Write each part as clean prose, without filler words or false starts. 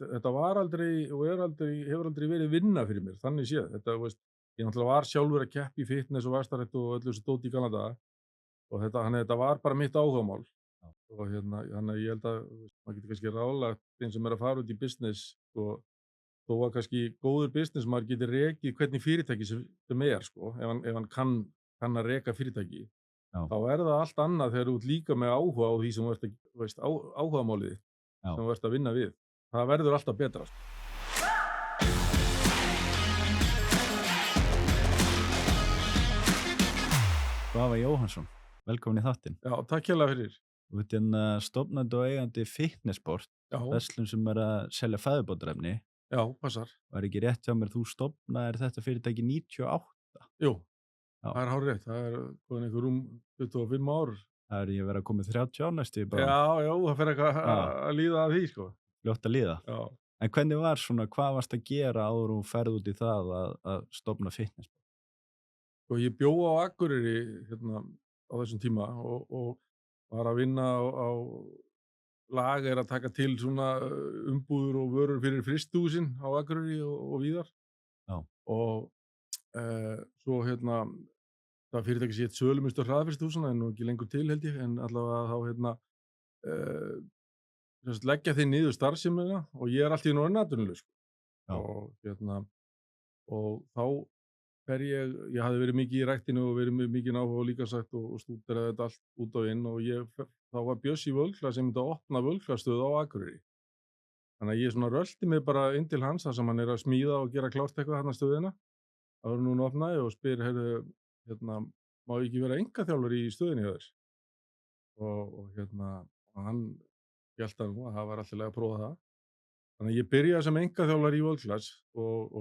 þetta var aldrei og hefur aldrei verið vinna fyrir mér, þannig séð. Ég náttúrulega var sjálfur að keppa í fitness og vastarétt og öllu þessu dóti í gamla daga og þannig að þetta var bara mitt áhugamál Já. og þannig að ég held að maður getur kannski ráðlagt þeim sem að fara út í business og þó að kannski góður business maður geti rekið hvernig fyrirtæki sem sko, ef hann kann að reka fyrirtæki, Já, þá það allt annað þegar þú ert líka með áhuga á því sem þú ert að, áhugamálið þitt já. sem þú ert að vinna við. Það verður alltaf betra, sko. Svava Jóhannsson, velkomin í þáttinn. Já, takk hérlega fyrir. Þú ert stofnandi og eigandi Fitnessport, Já, verslun sem að selja fæðubótarefni. já, passar. Var ekki rétt hjá mér, þú stofnaðir þetta fyrirtæki 98. Jú, Já. það hárrétt. Það komin einhver 25 ár. Það er ég verið að koma 30 ár næstu í Já, bara það fer eitthvað Já. að líða að því, sko. fljótt að líða. Já. En hvernig var hvað varst að gera áður og ferð út í það að stofna Fitnessport? Og ég bjó á Akureyri á þessum tíma og var að vinna á lager að taka til svona umbúður og vörur fyrir frystihúsin á Akureyri og víðar. Já. Og svo það fyrirtæki sem hét Sölumiðstöð hraðfrystihúsanna er nú ekki lengur til held ég, en allavega þá leggja þeir niður starfsemina og ég allt í einu orðinn atvinnulaus, sko. Já. Og þá ég hafði verið mikið í ræktinu og verið með mikinn áhuga á líkamsrækt og stúderaði þetta allt út á inn og þá var Bjössi Völkla sem myndi að opna völklastöð á Akureyri. Þannig að ég svona rölti mig bara inn til hans þar sem hann er að smíða og gera klárt eitthvað þarna stöðina. Það var núna opnaði og spyr, má ég ekki vera einkaþjálfari í stöðinni hjá þér? Og hann hélt að það var alltaf að prófa það. Þannig að ég byrjaði sem einkaþjálfari í Völklas og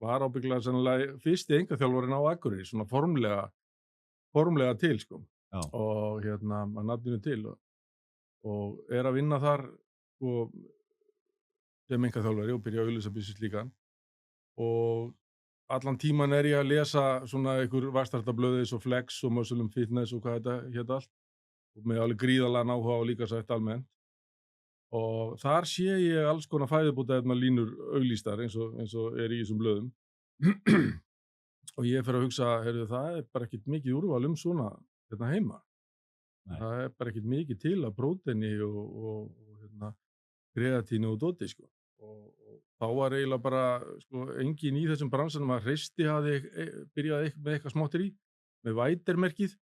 var ábyggilega sennilega fyrsti einkaþjálfarinn á Akureyri, svona formlega til, sko. Já. Og að nafninu til og að vinna þar sko, sem einkaþjálfari og byrja að auglýsa business líka. Og allan tíman ég að lesa svona einhver vaxtartablöð eins og Flex og Muscle & Fitness og hvað þetta hét allt og með alveg gríðarlegan áhuga á líkamsrækt almennt. Og þar sé ég alls konar fæðubótarefna línur auglýstar eins og í þessum blöðum. Og ég fer að hugsa, það bara ekkert mikið úrval svona heima. Nei. Það bara ekkert mikið til af próteini og kreatíni og dóti, sko. Og þá var eiginlega bara, sko, enginn í þessum bransanum að Hreysti byrjaði með eitthvað smáttir með Vætermerkið.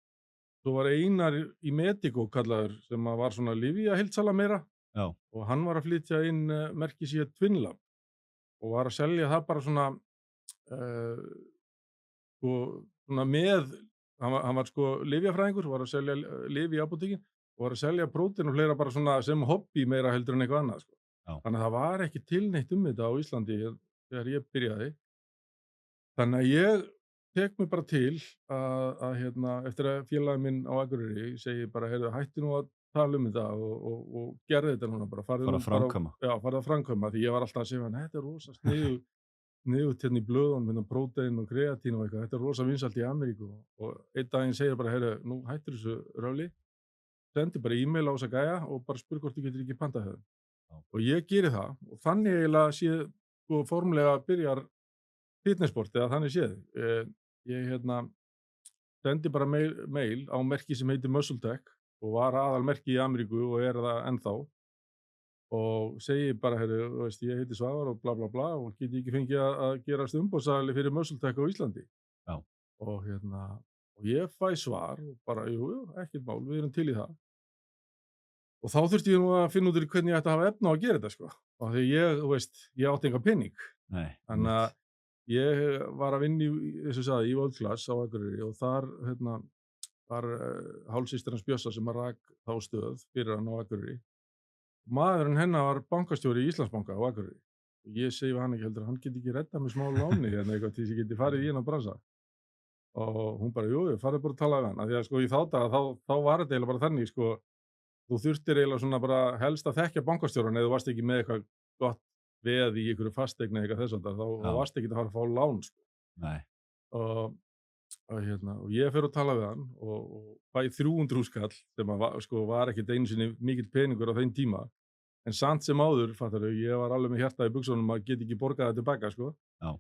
Svo var Einar í Medico kallaður sem var svona lyfjaheildsala meira. Já. Og hann var að flytja inn merki sér Twinlab og var að selja það bara svona svona hann var sko lyfjafræðingur, var að selja lyf í apóteki og var að selja prótein og fleira bara svona sem hobby meira heldur en eitthvað annað, sko. Já. Þannig að það var ekki tilneitt þetta á Íslandi þegar ég byrjaði. Þannig að ég tek mig bara til að eftir að félagi minn á Akureyri segi bara, hættu nú að tala þetta og gerði þetta núna bara. Farðu að framkvæma. Farðu að framkvæma, því ég var alltaf að segja, þetta rosa sniðugt í blöðunum, prótein og kreatín og eitthvað, þetta rosa vinsælt í Ameríku og einn daginn segir bara, nú hættur þessu röfli, sendi bara e-mail á þessa gæja og bara spur hvort þú getur ekki pantað þau. Og ég geri það og þannig eiginlega sé formlega byrjar Fitnessport eða þannig séð. Ég sendi bara mail á merki sem heitir MuscleTech og var aðalmerki í Ameríku og það ennþá og segi bara, ég heiti Svavar og bla bla bla og geti ekki fengið að gerast umboðsaðili fyrir MuscleTech á Íslandi. Já. Og ég fæ svar og bara, jú, ekkert mál, við erum til í það. Og þá þurfti ég nú að finna út úr hvernig ég ætti að hafa efni á að gera þetta, sko. Og því ég átti enga pening. Nei. Þannig að ég var að vinna í Völklas á Akureyri og þar var hálfsystir hans Bjössa sem rak þá stöð fyrir hann á Akureyri. Maðurinn hennar var bankastjóri í Íslandsbanka á Akureyri. Og ég segi við hann ekki heldur, hann geti ekki reddað með smá láni eitthvað til þess að ég geti farið í hennar bransa. Og hún bara, jú, farið bara að tala við hann. Því að sko í þá daga, þá var þetta eiginlega bara þannig, sko, þú þurftir eiginlega svona bara helst að þekkja bankastjóran eða þú varst ekki með eitthvað gott veð í einhverju fasteign eða eitthvað þess að þá varst ekki að fara að fá lán, sko. Nei. Og ég fer að tala við hann og fæ 300 skall sem var ekkert einu sinni mikill peningur á þeim tíma en samt sem áður, fattarðu, ég var alveg með hjartað í buxunum að geta ekki borgað það tilbaka, sko. Já.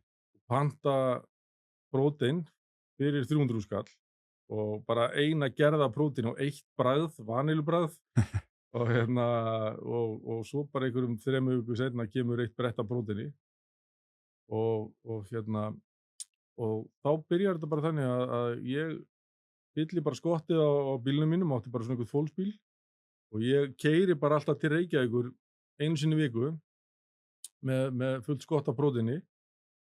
Panta prótein fyrir 300 skall og bara eina gerða prótein og eitt bragð, vaniljubragð og og svo bara einhverjum 3 vikum seinna kemur eitt brett af próteini og og þá byrjar þetta bara þannig að ég fylli bara skottið á bílnum mínum, átti bara svona einhvern fólksbíl og ég keyri bara alltaf til Reykjavíkur einu sinni í viku með fullt skott af próteini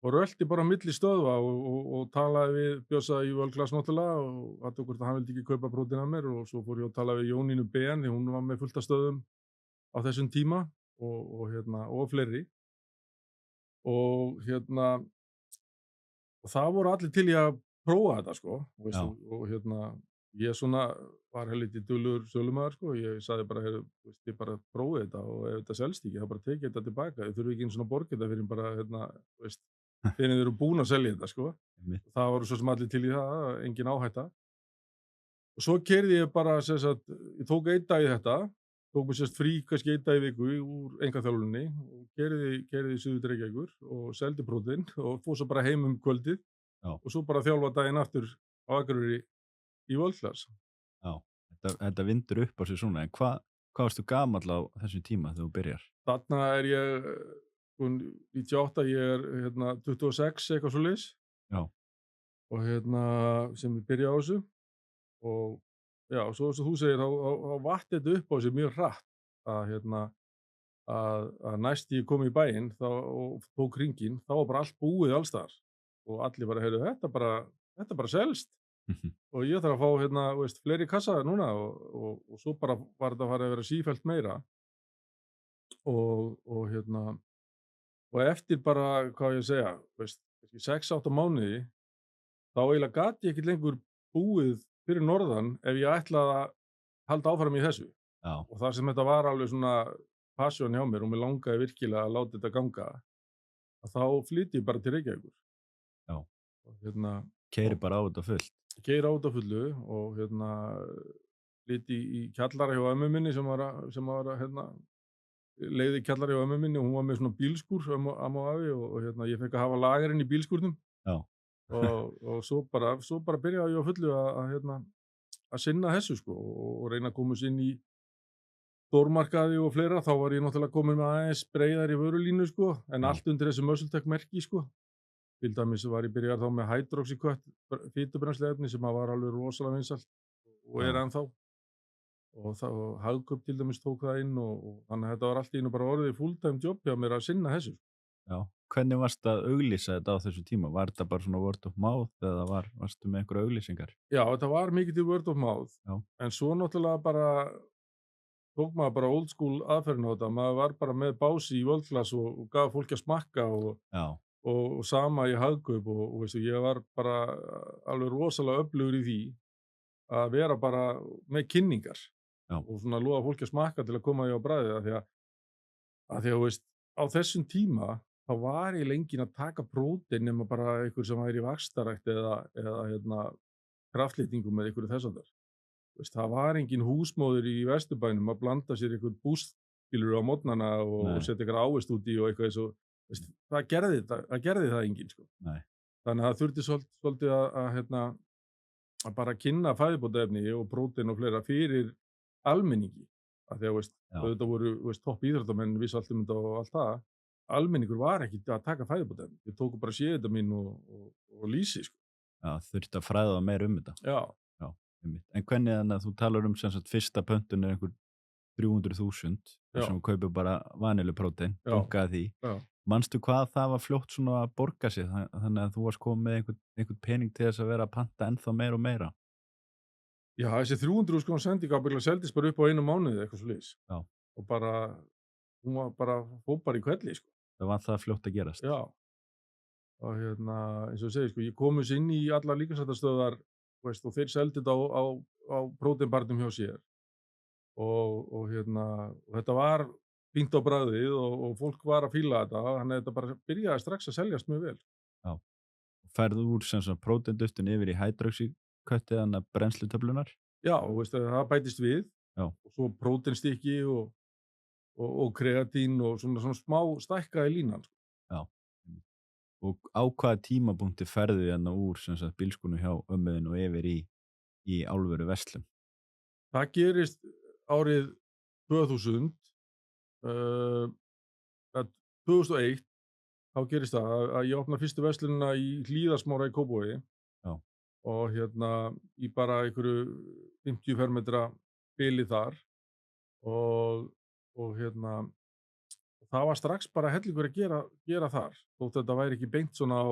og rölti bara á milli stöðva og talaði við Bjössa í World Class náttúrulega og athuga hvort að hann vildi ekki kaupa prótein af mér og svo fór ég að tala við Jónínu Ben því hún var með fullt af stöðum á þessum tíma og fleiri og og það voru allir til í að prófa þetta sko Já. og ég svona var helviti duglegur sölumaður sko, ég sagði bara heyrðu, ég bara prófi þetta og ef þetta selst ekki þá bara tekið þetta tilbaka, ég þurfi ekki einu svona að borga þetta fyrir bara þegar þið eru búin að selja þetta sko. Einmitt. Það voru svo sem allir til í það, engin áhætta. Og svo keyrði ég bara, ég tók einn dag í þetta, tók mér frí kannski einn dag í viku úr einkaþjálfuninni og keyrði suður til Reykjavíkur og seldi prótein og fór svo bara heim kvöldið Já. og svo bara þjálfa daginn aftur á Akureyri í World Class. Já, þetta vindur upp á sig svona, en hvað varstu gamall á þessum tíma þegar þú byrjar? Þarna er ég, 98, ég er 26 eitthvað svoleiðis. Já. Og sem ég byrja á þessu og já, svo eins og þú segir, þá vatt þetta upp á sig mjög hratt að næst ég kom í bæinn og tók hringinn, þá var bara allt búið alls staðar og allir bara, heyrðu, þetta bara selst og ég þarf að fá fleiri kassa núna og svo bara var þetta að fara að vera sífellt meira og eftir bara, hvað ég að segja, kannski 6-8 mánuði, þá eiginlega gat ég ekki lengur búið fyrir norðan ef ég ætlaði að halda áfram í þessu. Já. Og þar sem þetta var alveg svona passion hjá mér og mér langaði virkilega að láta þetta ganga, að þá flytti ég bara til Reykjavíkur. Já. Og Keyrir bara á þetta fullt. Keyri á þetta fullu og flytti í kjallara hjá ömmu minni sem var að leiði kjallara hjá ömmu minni og hún var með svona bílskúr amma og afi og ég fekk að hafa lagerinn í bílskúrnum. Já. og svo bara byrjaði ég á fullu að sinna þessu sko og reyna að koma inn í stórmarkaði og fleira, þá var ég náttúrulega komin með aðeins breiðari vörulínu sko, en Já. allt undir þessu Muscle-Tech merki sko. Til dæmis var ég byrjaði þá með hydroxycut fitubrennsluefni sem var alveg rosalega vinsælt og Já. ennþá og Hagkaup til dæmis tók það inn og þannig að þetta var allt í einu bara orðið full-time job hjá mér að sinna þessu. Já. Hvernig varstu að auglýsa þetta á þessu tíma? Var þetta bara svona word of mouth eða varstu með einhverja auglýsingar? Já, þetta var mikið til word of mouth, Já. en svo náttúrulega bara tók maður bara old school aðferðin á þetta, maður var bara með bási í World Class og gaf fólki að smakka Já. og sama í Hagkaup og ég var bara alveg rosalega öflugur í því að vera bara með kynningar. Já. Og svona lofa fólki að smakka til að koma því á bragðið af því að á þessum tíma þá var ég lengin að taka prótein nema bara einhver sem væri í vaxtarækt eða kraftlýtingum eða einhverju þess að þar. Það var engin húsmóðir í Vesturbænum að blanda sér einhvern bústskilur á morgnana og Nei. setja einhver ávist út í og eitthvað eins og það gerði það enginn sko. Nei. Þannig að það þurfti svolítið að bara kynna fæðubótaefni og prótein og fleira fyrir almenningi. Af því að þetta voru topp íþróttamenn vissu allt þetta og allt það. Almenningur var ekki að taka fæðubótaefni. Við tókum bara séðita mín og lýsi sko. Já, þurfti að fræða meir þetta. Já. En hvernig þannig að þú talar sem sagt fyrsta pöntun er einhver 300.000 þar sem þú kaupir bara vaniluprótein, bunkaði því. Já. Manstu hvað það var fljótt svona að borga sig þannig að þú varst komið með einhvern pening til þess að vera að panta ennþá meira og meira? Já, þessi 300.000 sending ábyggilega seldist bara upp á 1 mánuði eitthvað svoleiðis. Já. Og bara, hún var bara fór í hvelli sko. Það var það fljótt að gerast. Já. Og eins og ég segi sko, ég komist inn í allar líkamsræktarstöðvar og þeir seldi þetta á próteinbarnum hjá sér og þetta var fínt á bragðið og fólk var að fíla þetta, þannig að þetta bara byrjaði strax að seljast mjög vel. Já. Ferðu úr sem sagt próteinduftun yfir í hydroxycuttið þannig að brennslutöflunar? Já, það bætist við. Já. Og svo próteinstykki og og kreatín og svona smá stækkaði línan, sko. Já. Og á hvaða tímapunkti ferðu þið hérna úr sem sagt bílskúrnum hjá ömmu þinni og yfir í alvöru verslun? Það gerist árið 2000, uh, 2001, þá gerist það að ég opna fyrstu verslunina í Hlíðarsmára í Kópavogi Já. og í bara einhverju 50 fermetra bili þar og, og það var strax bara hellingur að gera þar, þótt þetta væri ekki beint svona á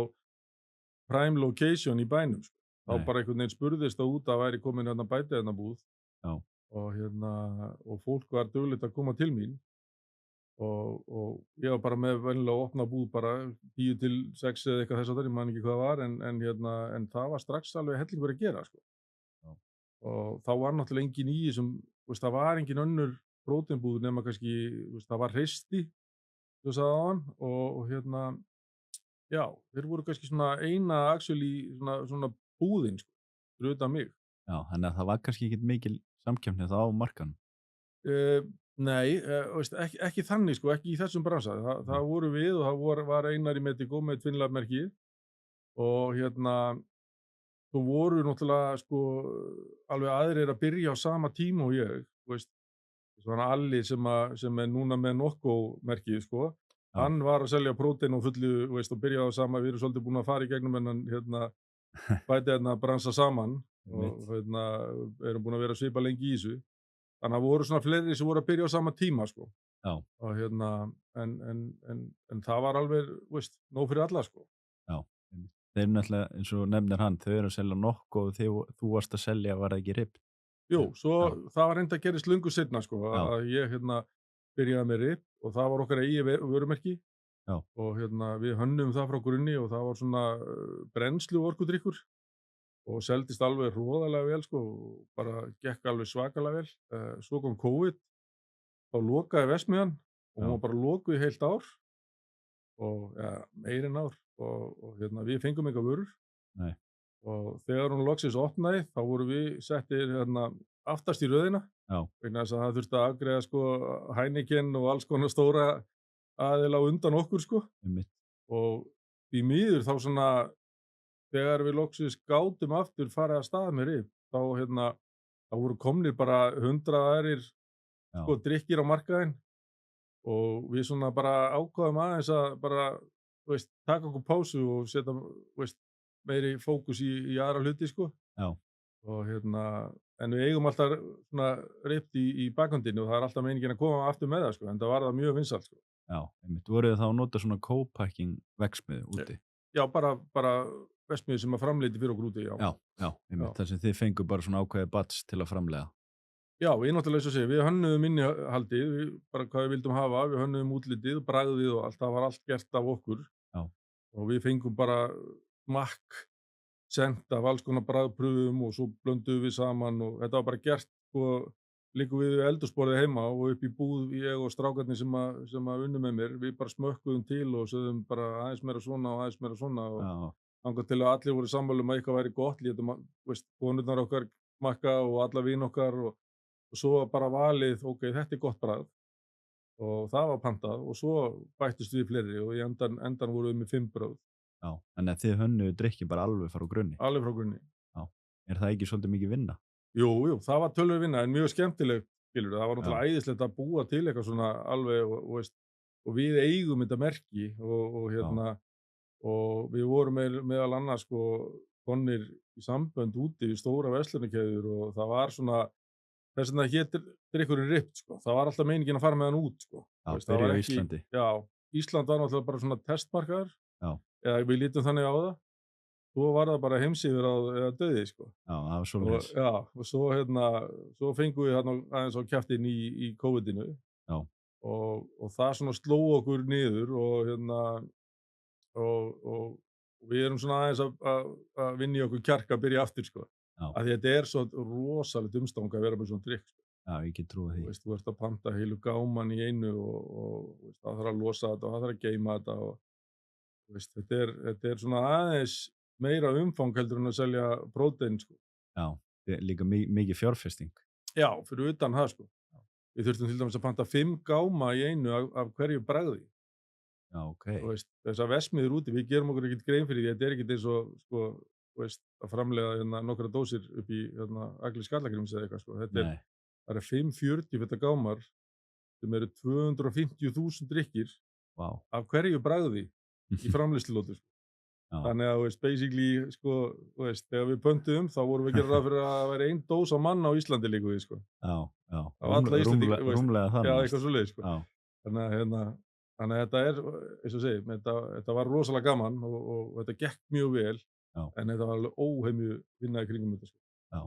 prime location í bænum, sko. Þá Nei. bara einhvern veginn spurðist það út að væri komin bætiðarnabúð Já. og fólk var duglegt að koma til mín og ég var bara með venjulega opna búð bara 10 til 6 eða eitthvað þess að ég man ekki hvað það var en það var strax alveg hellingur að gera, sko. Já. Og þá var náttúrulega engin í þessum, það var engin önnur próteinbúð nema kannski, það var Hreysti, þú sagði á hann og já, þeir voru kannski svona eina actually svona búðin, sko, fyrir utan mig. Já, þannig að það var kannski ekkert mikil samkeppni þá á markanum. Nei, ekki þannig, sko, ekki í þessum bransa. Það voru við og það var Einar í Medico með Tvinnlab-merkið og svo voru náttúrulega, sko, alveg aðrir að byrja á sama tíma og ég, svona Alli sem er núna með Nokko-merkið, sko. Já. Hann var að selja prótein og fullu, og byrjaði á sama, við erum svolítið búin að fara í gegnum hennan bæti bransa saman og erum búin að vera svipa lengi í þessu. Þannig að það voru svona fleiri sem voru að byrja á sama tíma, sko. Já. Og en það var alveg, nóg fyrir alla, sko. Já. Þeir eru náttúrulega, eins og nefnir hann, þau eru að selja Nokko og þú varst að selja, var það ekki Ripp? Jú, svo það var reynda að gerist löngu seinna, sko, að ég byrjaði með Ripp og það var okkar eigið vörumerki. Já. Og við hönnum það frá grunni og það var svona brennslu orkudrykkur og seldist alveg hroðalega vel, sko, og bara gekk alveg svakalega vel. Svo kom COVID, þá lokaði verksmiðjan og hún var bara lokuð í heilt ár og meira en ár og við fengum eitthvað vörur. Nei. Og þegar hún loksins opnaði, þá voru við settir aftast í röðina. Já. Vegna þess að það þurfti að afgreiða, sko, Heineken og alls konar stóra aðila undan okkur, sko. Og því miður þá svona þegar við loksins gátum aftur farið að stað með Ripp, þá voru komnir bara 100 aðrir, sko, drykkir á markaðinn og við svona bara ákváðum aðeins að bara, taka okkur pásu og setja, meiri fókus í aðra hluti, sko. Já. Og en við eigum alltaf svona Ripp í bakhöndinni og það er alltaf meiningin að koma aftur með það, sko, en það var það mjög vinsælt, sko. Já, voruð þið þá að nota svona co-packing verksmiðju úti? Já, bara verksmiðju sem að framleiti fyrir okkur úti, já. Já, þar sem þið fengu bara svona ákveðið batch til að framleiða. Já, við náttúrulega, eins og segja, við hönnuðum innihaldið, bara hvað við vildum hafa, við hönnuðum útlitið, bragðið og allt, það var allt gert af okkur. Já. Og við fengum bara smakk sent af alls konar bragðprufum og svo blönduðum við saman og þetta var bara gert, sko, líka við eldhúsborðið heima og upp í búð ég og strákarnir sem að unnu með mér, við bara smökkuðum til og sögðum bara aðeins meira svona og aðeins meira svona og þangað til að allir voru sammála að eitthvað væri gott, létum, konurnar okkar smakka og alla vin okkar og svo bara valið, ok, þetta er gott bragð og það var pantað og svo bættist við fleiri og í endan voru við með 5 bragð. Já, þannig að þið hönnuðu drykki bara alveg frá grunni. Alveg frá grunni. Já, er það ekki svolítið mikið vinna? Jú, það var töluvert vinna en mjög skemmtilegt, skilur, það var náttúrulega æðislegt að búa til eitthvað svona alveg og við eigum þetta merki og við vorum meðal annars, sko, konir í sambönd úti við stóra verslunarkeðjur og það var svona þess vegna hétir drykkurinn Ripp, sko, það var alltaf meiningin að fara með hann út, sko. Já, byrja á Íslandi. Já, Ísland var náttúrulega bara svona testmarkaður. Já. Eða við lítum þannig á það. Svo var það bara heimsíður eða döði, sko. Já, það var svoleiðis. Já, og svo fengum við aðeins á kjaftinn í COVID-inu. Já. Og það svona sló okkur niður og við erum svona aðeins að vinna í okkur kjark að byrja aftur, sko. Já. Af því þetta er svo rosalegt umstang að vera með svona drykk, sko. Já, ég get trúið því. Þú ert að panta heilu gáman í einu og það þarf að losa þetta og það þarf að geyma þetta og þetta er svona aðeins meira umfang heldur en að selja prótein, sko. Já, líka mikið fjárfesting. Já, fyrir utan það, sko. við þurftum til dæmis að panta 5 gáma í einu af hverju bragði. Já, ok. Þú veist, þessar verksmiðjur úti, við gerum okkur ekkert grein fyrir því, þetta er ekkert eins og, sko, þú veist, að framleiða hérna nokkra dósir upp í hérna Agli Skallagríms eða eitthvað, sko. Nei, Það er 5 40 feta gámar sem eru 250.000 drykkir vá. af hverju bragði í framleiðslulótu, sko. Já, Þannig að, þú veist, basically, sko, þú veist, þegar við pöntuðum, þá vorum við að gera ráð fyrir að það væri 1 dós á mann á Íslandi líka við, sko. já. Af alla Íslendinga, þú veist. Rúmlega Já, þannig. eitthvað svoleiðis, sko. Já, Þannig að, þannig að þetta er, eins og segir, þetta var rosalega gaman og þetta gekk mjög vel, Já. en þetta var alveg óheimju vinna í kringum þetta, sko. já.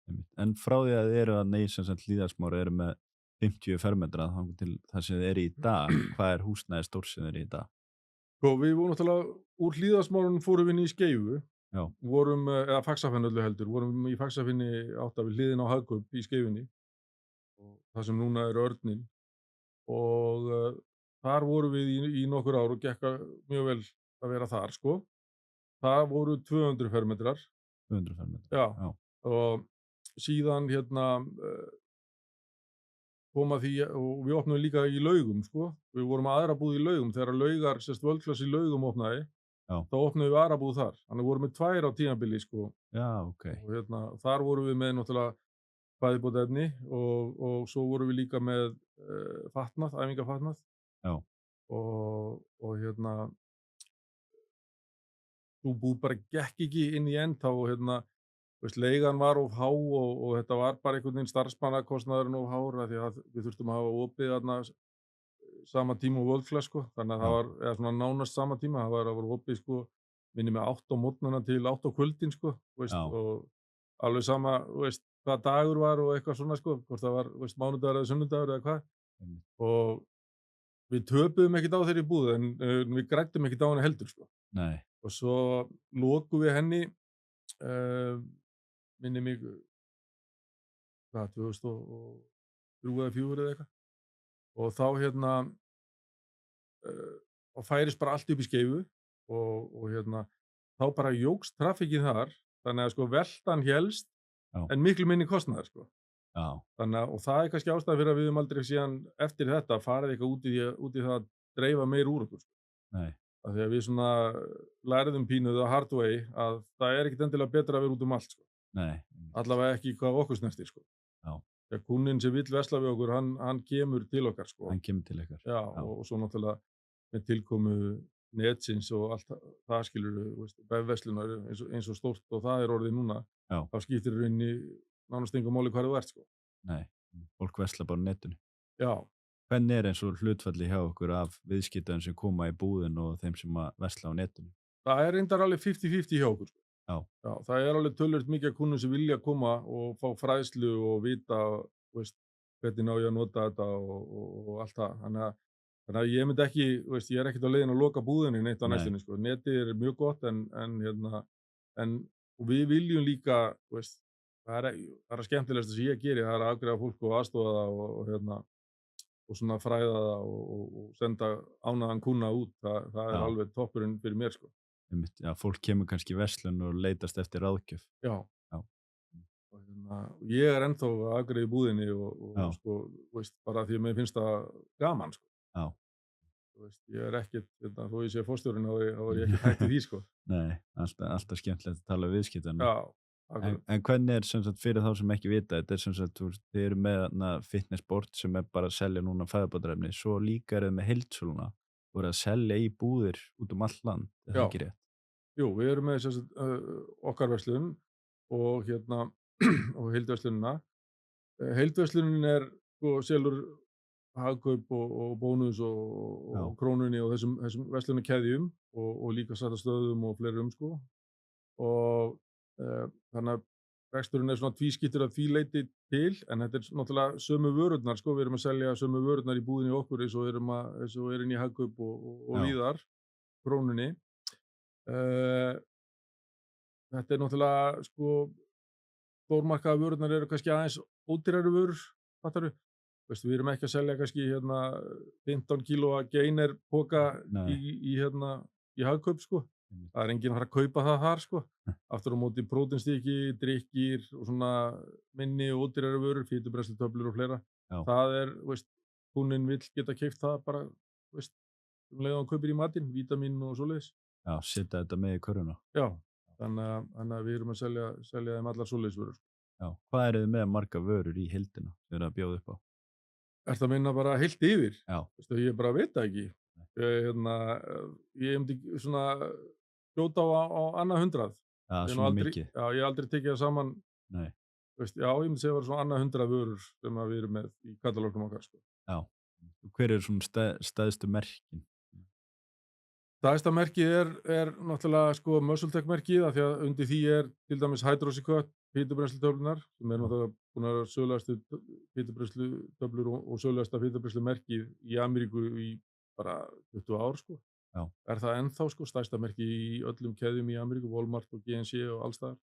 Einmitt. En frá því að þið eru að sem sagt Hlíðarsmára eru með 50 fermetra þangað til það sem þið eru í dag, hvað er húsnæði stórt sem þið eru í dag? Sko, við vorum náttúrulega, úr Hlíðarsmárunum fórum við inn í Skeifu, Já, vorum, eða Faxafenni öllu heldur, vorum í Faxafinni átt við hliðina á Hagkaup í Skeifunni, og það sem núna er Örninn, og þar vorum við í nokkur ár og gekk mjög vel að vera þar, sko. Það voru 200 fermetrar, 200 fermetra. já, Já, og síðan kom að því, og við opnum líka í Laugum, sko. Við vorum að aðra búð í Laugum, þegar Laugar, World Class í Laugum opnaði, Já. þá opnum við aðra búð þar. Þannig vorum við 2 á tímabili, sko. já, ok. Og þar vorum við með náttúrulega fæðubótaefni og svo vorum við líka með fatnað, æfingafatnað. Já, Og sú búð bara gekk ekki inn í end þá, þú veist, leigan var of há og þetta var bara einhvern veginn starfsmannakostnaðurinn of hár, af því að við þurftum að hafa opið þarna sama tíma og World Class, sko. Þannig að það var, eða svona nánast sama tíma, það var opið, sko, minni með 8 á morgnana til 8 á kvöldin, sko, þú veist, Já. og alveg sama, þú veist, hvað dagur var og eitthvað svona, sko, hvort það var, þú veist, mánudagur eða sunnudagur eða hvað. einmitt. Og við töpuðum ekkert á þeirri búð, en við græddum ekkert á henni heldur, sko. Nei, Og svo lokum við henni, minni mig, hvað, 2003 eða 2004 eða eitthvað. Og þá og færist bara allt upp í Skeifu og þá bara jókst traffíkið þar, þannig að, sko, veltan hélst, Já. en miklu minni kostnaður, sko. já, Þannig að, og það er kannski ástæða fyrir að við höfum aldrei síðan eftir þetta farið eitthvað út í það að dreifa meir úr okkur, sko. nei, Af því að við svona lærðum pínuð að hard way að það er ekkert endilega betra að vera út um allt, sko. nei, einmitt. Allavega ekki hvað okkur snertir, sko. Já. Þegar kúnninn sem vill versla við okkur, hann kemur til okkar, sko. Hann kemur til ykkar. Já, og svo náttúrulega með tilkomu netsins og allt það, skilurðu, þú veist, vefverslunar eins og stórt og það er orðið núna, Já. þá skiptir í rauninni nánast engu máli hvar þú ert, sko. Nei, fólk versla bara á netinu. Já, Hvernig er eins og hlutfalli hjá okkur af viðskiptaðum sem koma í búðin og þeim sem að versla á netinu? það er reyndar alveg 50-50 hjá okkur, sko. Já. Já, það er alveg tölvöld mikið af kunnum sem vilja koma og fá fræðslu og vita, þú veist, hvernig ná ég að nota þetta og allt það. Þannig að ég myndi ekki, þú veist, ég er ekkert á leiðin að loka búðinni neitt á Nei. næstunni, sko. Netið er mjög gott en og við viljum líka, þú veist, það er að skemmtilegast sem ég geri, það er að afgreiða fólk og aðstoða það og svona fræða það og senda ánægðan kúnna út. Það er Já. alveg toppurinn fyrir mér, sko. Einmitt, já, fólk kemur kannski í verslun og leitast eftir ráðgjöf. Já. Já. Og ég er ennþá að afgreiða í búðinni og Já. sko, þú veist, bara því að mér finnst það gaman, sko. Já. Þú veist, ég er ekkert, þó ég sé forstjórinn þá er ég ekkert hætt í því, sko. Nei, alltaf skemmtilegt að tala við viðskiptana. Já, akkurat. En hvernig er sem sagt fyrir þá sem ekki vita, þetta er sem sagt, þið eru með fitnessport sem er bara að selja núna fæðubátarefni, svo líka eru þið með heildsöluna og eru að selja í búðir út um allt land, er það Já. ekki rétt? Jú, við erum með okkar verslun og og heildverslunina. Heildverslunin er, sko, selur Hagkaup og Bónus og Já. Krónunni og þessum verslunarkeðjum og líka Sættastöðum og fleirum, sko. Og þannig að reksturinn er svona tvískiptur að því leyti til, en þetta er náttúrulega sömu vörurnar, sko. Við erum að selja sömu vörurnar í búðinni okkur eins og er inn í Hagkaup og Já. víðar, Krónunni. Þetta er náttúrulega, sko, stórmarkaða vörurnar eru kannski aðeins ódýrari vörur, fattarðu? Veistu, við erum ekki að selja kannski 15 kílóa Gainer poka Nei. í Hagkaup, sko. Einmitt. Það er enginn að fara að kaupa það þar, sko. Aftur á móti próteinstykki, drykkir og svona minni og ódýrari vörur, fitubrenslutöflur og fleira. Já, það húninn vill geta keypt það bara, veist, leið og hann kaupir í matinn, vítamín og svoleiðis. já, setja þetta með í körfuna. Já, þannig að við erum að selja þeim allar svoleiðisvörur. Já. Hvað eruð þið með margar vörur í heildina sem þið eruð að bjóða upp á? Ertu að minna bara heilt yfir? Já, Ég bara veit það ekki. Ég myndi svona skjóta á annað 100. það Ég er hef nú svona aldrei, mikið. já, ég hef aldrei tekið það saman, Nei, já, ég myndi segja að vera svona annað 100 vörur sem að við erum með í katalógnum okkar, sko. já. Hver eru svona stæðstu merkin? Stærsta merkið er náttúrulega sko Muscle-Tech merkið, af því að undir því til dæmis Hydroxycut, fitubrenslutöflunar, sem er Já, náttúrulega búin að vera sögulegastu fitubrenslutöflur og sögulegasta fitubrenslumerkið í Ameríku í bara 20 ár, sko. já, Er það ennþá, sko, stærsta merkið í öllum keðjum í Ameríku, Walmart og GNC og alls staðar.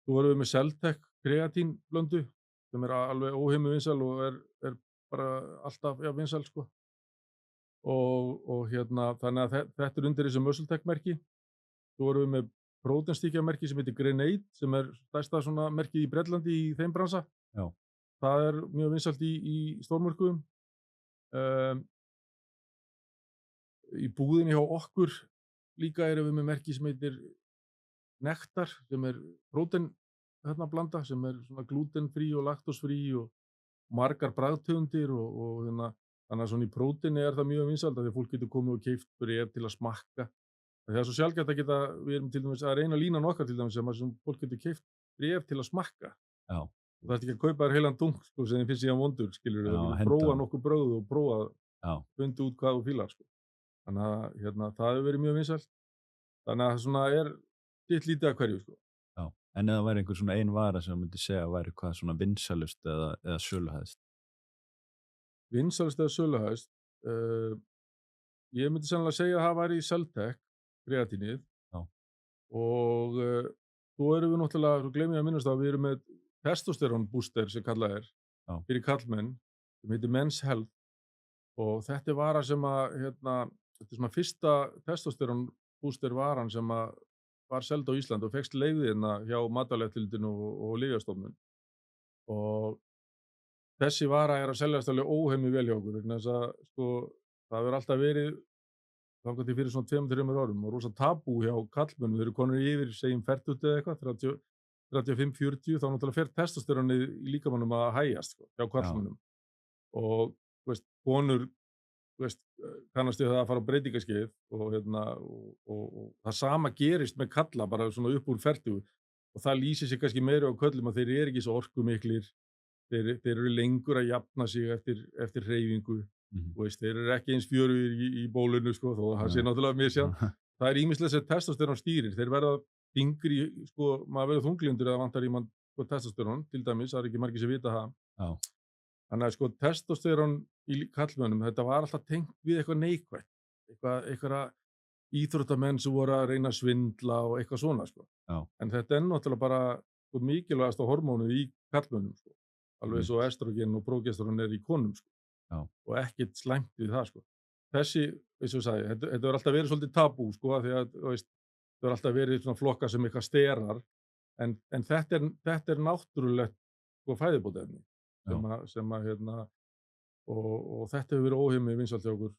Svo erum við með Celtec kreatínblöndu, sem er alveg óhemju vinsæl og er bara alltaf, já, vinsæl, sko. Og þannig að þetta er undir þessu Muscle-Tech merki. Svo erum við með próteinstykja merki sem heitir Grenade, sem er stærsta svona merkið í Bretlandi í þeim bransa. já, Það er mjög vinsælt í stórmörkuðum. Um, í búðinni hjá okkur líka erum við með merki sem heitir Nektar, sem er prótein blanda, sem er svona glútenfrí og laktósfrí og margar bragðtegundir og þannig að svona í próteini er það mjög vinsælt af því að fólk getur komið og keypt bréf til að smakka. Það er svo sjaldgæft að við erum til dæmis að reyna línan okkar til dæmis sem fólk getur keypt bréf til að smakka. já, Og það er ekki að kaupa þér heilan dunk, sko, sem þið finnst síðan vondur, skilur Já, við, henda prófa honum. nokkuð brögð og prófa, já, fundi út hvað þú fílar, sko. Þannig að það hefur verið mjög vinsælt. Þannig að það svona sitt lítið að hverju, sko. já. En ef það væri einhver svona ein vara sem þú myndir segja að væri hvað svona vinsælust eða söluhæðst? Vinsælust eða söluhæst, ég myndi sennilega segja að það væri í Celtec, kreatínið. Já, Og svo erum við náttúrulega, svo gleym ég að minnast á að við erum með testosterone booster sem kallað er já, fyrir karlmenn, sem heitir Men's Health, og þetta er vara sem að þetta er svona fyrsta testosterone booster varan sem að var seld á Íslandi og fékkst leyfðina hjá Matvælaeftirlitinu og Lyfjastofnun. Og þessi vara er að seljast alveg óhemju vel hjá okkur, vegna þess að sko, það hefur alltaf verið þangað til fyrir svona 2-3 árum og rosa tabú hjá karlmönnum. Þeir eru konur yfir, segjum 40 eða eitthvað, 35-40, þá náttúrulega fer testosterónið í líkamannum að hægjast, sko, hjá já, karlmönnum. Og konur kannast við það að fara á breytingaskeið og það sama gerist með kalla bara svona upp úr 40 og það lýsir sig kannski meira á körlum að þeir eru ekki svo orkumiklir, þeir eru lengur að jafna sig eftir hreyfingu. Þeir eru ekki eins fjörugir í bólinu, sko, þó það sé náttúrulega misjafnt. Það er ýmislegt sem testosterón stýrir. Þeir verða þyngri, sko, maður verður þunglindur eða vantar í mann testosterón, til dæmis, það er ekki margir sem vita það. já, Þannig að sko testosterón í karlmönnum, þetta var alltaf tengt við eitthvað neikvætt, eitthvað íþróttamenn sem voru að reyna að svindla og eitthvað svona, sko. já, En þetta er náttúrulega bara sko, mikilvægasta hormónið í karlmönnum, sko. Alveg svo estrogen og prógesterón er í konum, sko. já, Og ekkert slæmt við það, sko. Þessi, eins og ég sagði, þetta hefur alltaf verið svolítið tabú, sko, af því að þetta hefur alltaf verið svona flokka sem eitthvað sterar, en þetta er náttúrulegt, sko, fæðubótaefni. Og þetta hefur verið óhemju vinsælt hjá okkur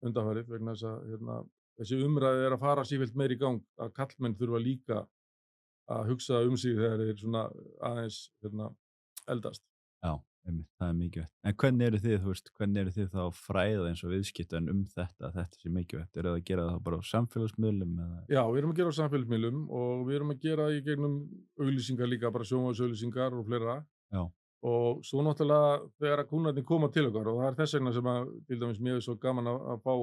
undanfarið vegna þess að þessi umræði er að fara sífellt meir í gang að karlmenn þurfa líka að hugsa sig þegar þeir svona aðeins eldast. já, einmitt, það er mikilvægt. En hvernig eru þið, hvernig eru þið þá að fræða eins og viðskiptamenn um þetta, að þetta sé mikilvægt? Eru það að gera það bara á samfélagsmiðlum? Eða? Já, við erum að gera á samfélagsmiðlum og við erum að gera í gegnum auglýsingar líka, bara sjónvarpsauglýsingar og fleira. Já, Og svo náttúrulega þegar að kúnnarnir koma til okkar og það er þess vegna sem að til dæmis mér er svo gaman að fá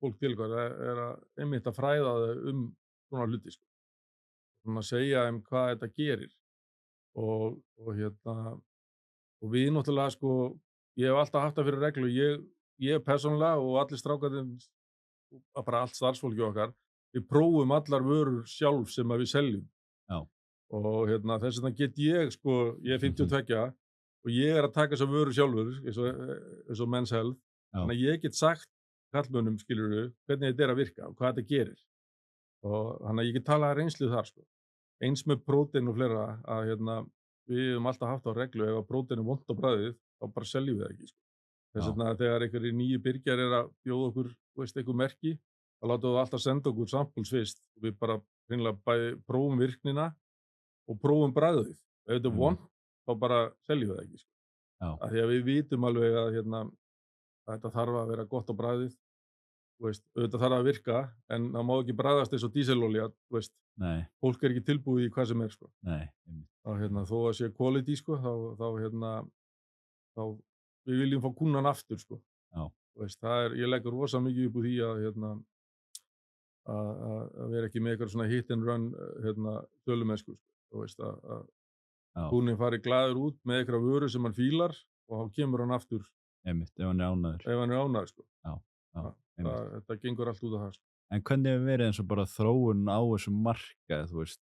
fólk til okkar er að einmitt að fræða þau svona hluti, sko. Svona að segja hvað þetta gerir og við náttúrulega, sko, ég hef alltaf haft það fyrir reglu, ég persónulega og allir strákarnir, bara allt starfsfólki okkar, við prófum allar vörur sjálf sem að við seljum. já, Og þess vegna get ég, sko, ég er 52 og ég er að taka þessa vöru sjálfur eins og Men's Health. já, Þannig að ég get sagt karlmönnum, skilurðu, hvernig þetta er að virka og hvað þetta gerir. Og þannig að ég get talað reynslið þar, sko. Eins með prótein og fleira að við höfum alltaf haft á reglu ef að prótein er vont á bragðið, þá þá bara seljum við það ekki, sko. Þess já, vegna þegar einhverjir nýju byrgjar að bjóða okkur, einhver merki, þá látum við alltaf senda okkur samples fyrst. Við bara hreinlega bæði prófum virknina og prófum bragðið. Ef þetta er einmitt, vont, þá bara seljum við það ekki, sko. já, Af því að við vitum alveg að, að þetta þarf að vera gott á bragðið, auðvitað þarf að virka, en það má ekki bragðast eins og dísilolía, nei, fólk er ekki tilbúið í hvað sem er, sko. nei, einmitt, Þó að sé quality, sko, þá við viljum fá kúnnann aftur, sko. já, Ég legg rosa mikið upp úr því að vera ekki með eitthvað svona hit and run sölumennsku, sko. Að já, kúnninn fari glaður út með eitthvað vöru sem hann fílar og þá kemur hann aftur einmitt, ef hann er ánægður. ef hann er ánægður, sko. Já, já, Það, einmitt. þetta gengur allt út af það, sko. En hvernig hefur verið eins og bara þróun á þessum markaði, þú veist?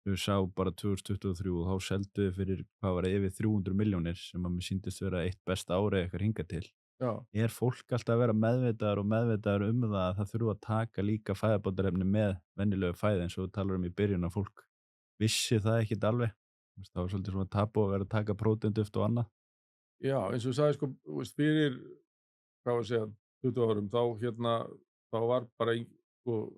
Við sá bara 2023 og þá seldu þið fyrir, hvað var það, yfir 300 milljónir sem að mér sýndist vera eitt besta árið ykkar hingað til. Já, Er fólk alltaf að vera meðvitaðar og meðvitaðar það að það þurfa að taka líka fæðabótarefni með venjulegu fæði eins og þú talar í byrjun að fólk vissi það ekkit alveg? Þú veist, það var svolítið svona tabú að vera að taka próteinduft og annað. já, eins og ég sagði, sko, fyrir, hvað var að segja, 20 árum, þá var bara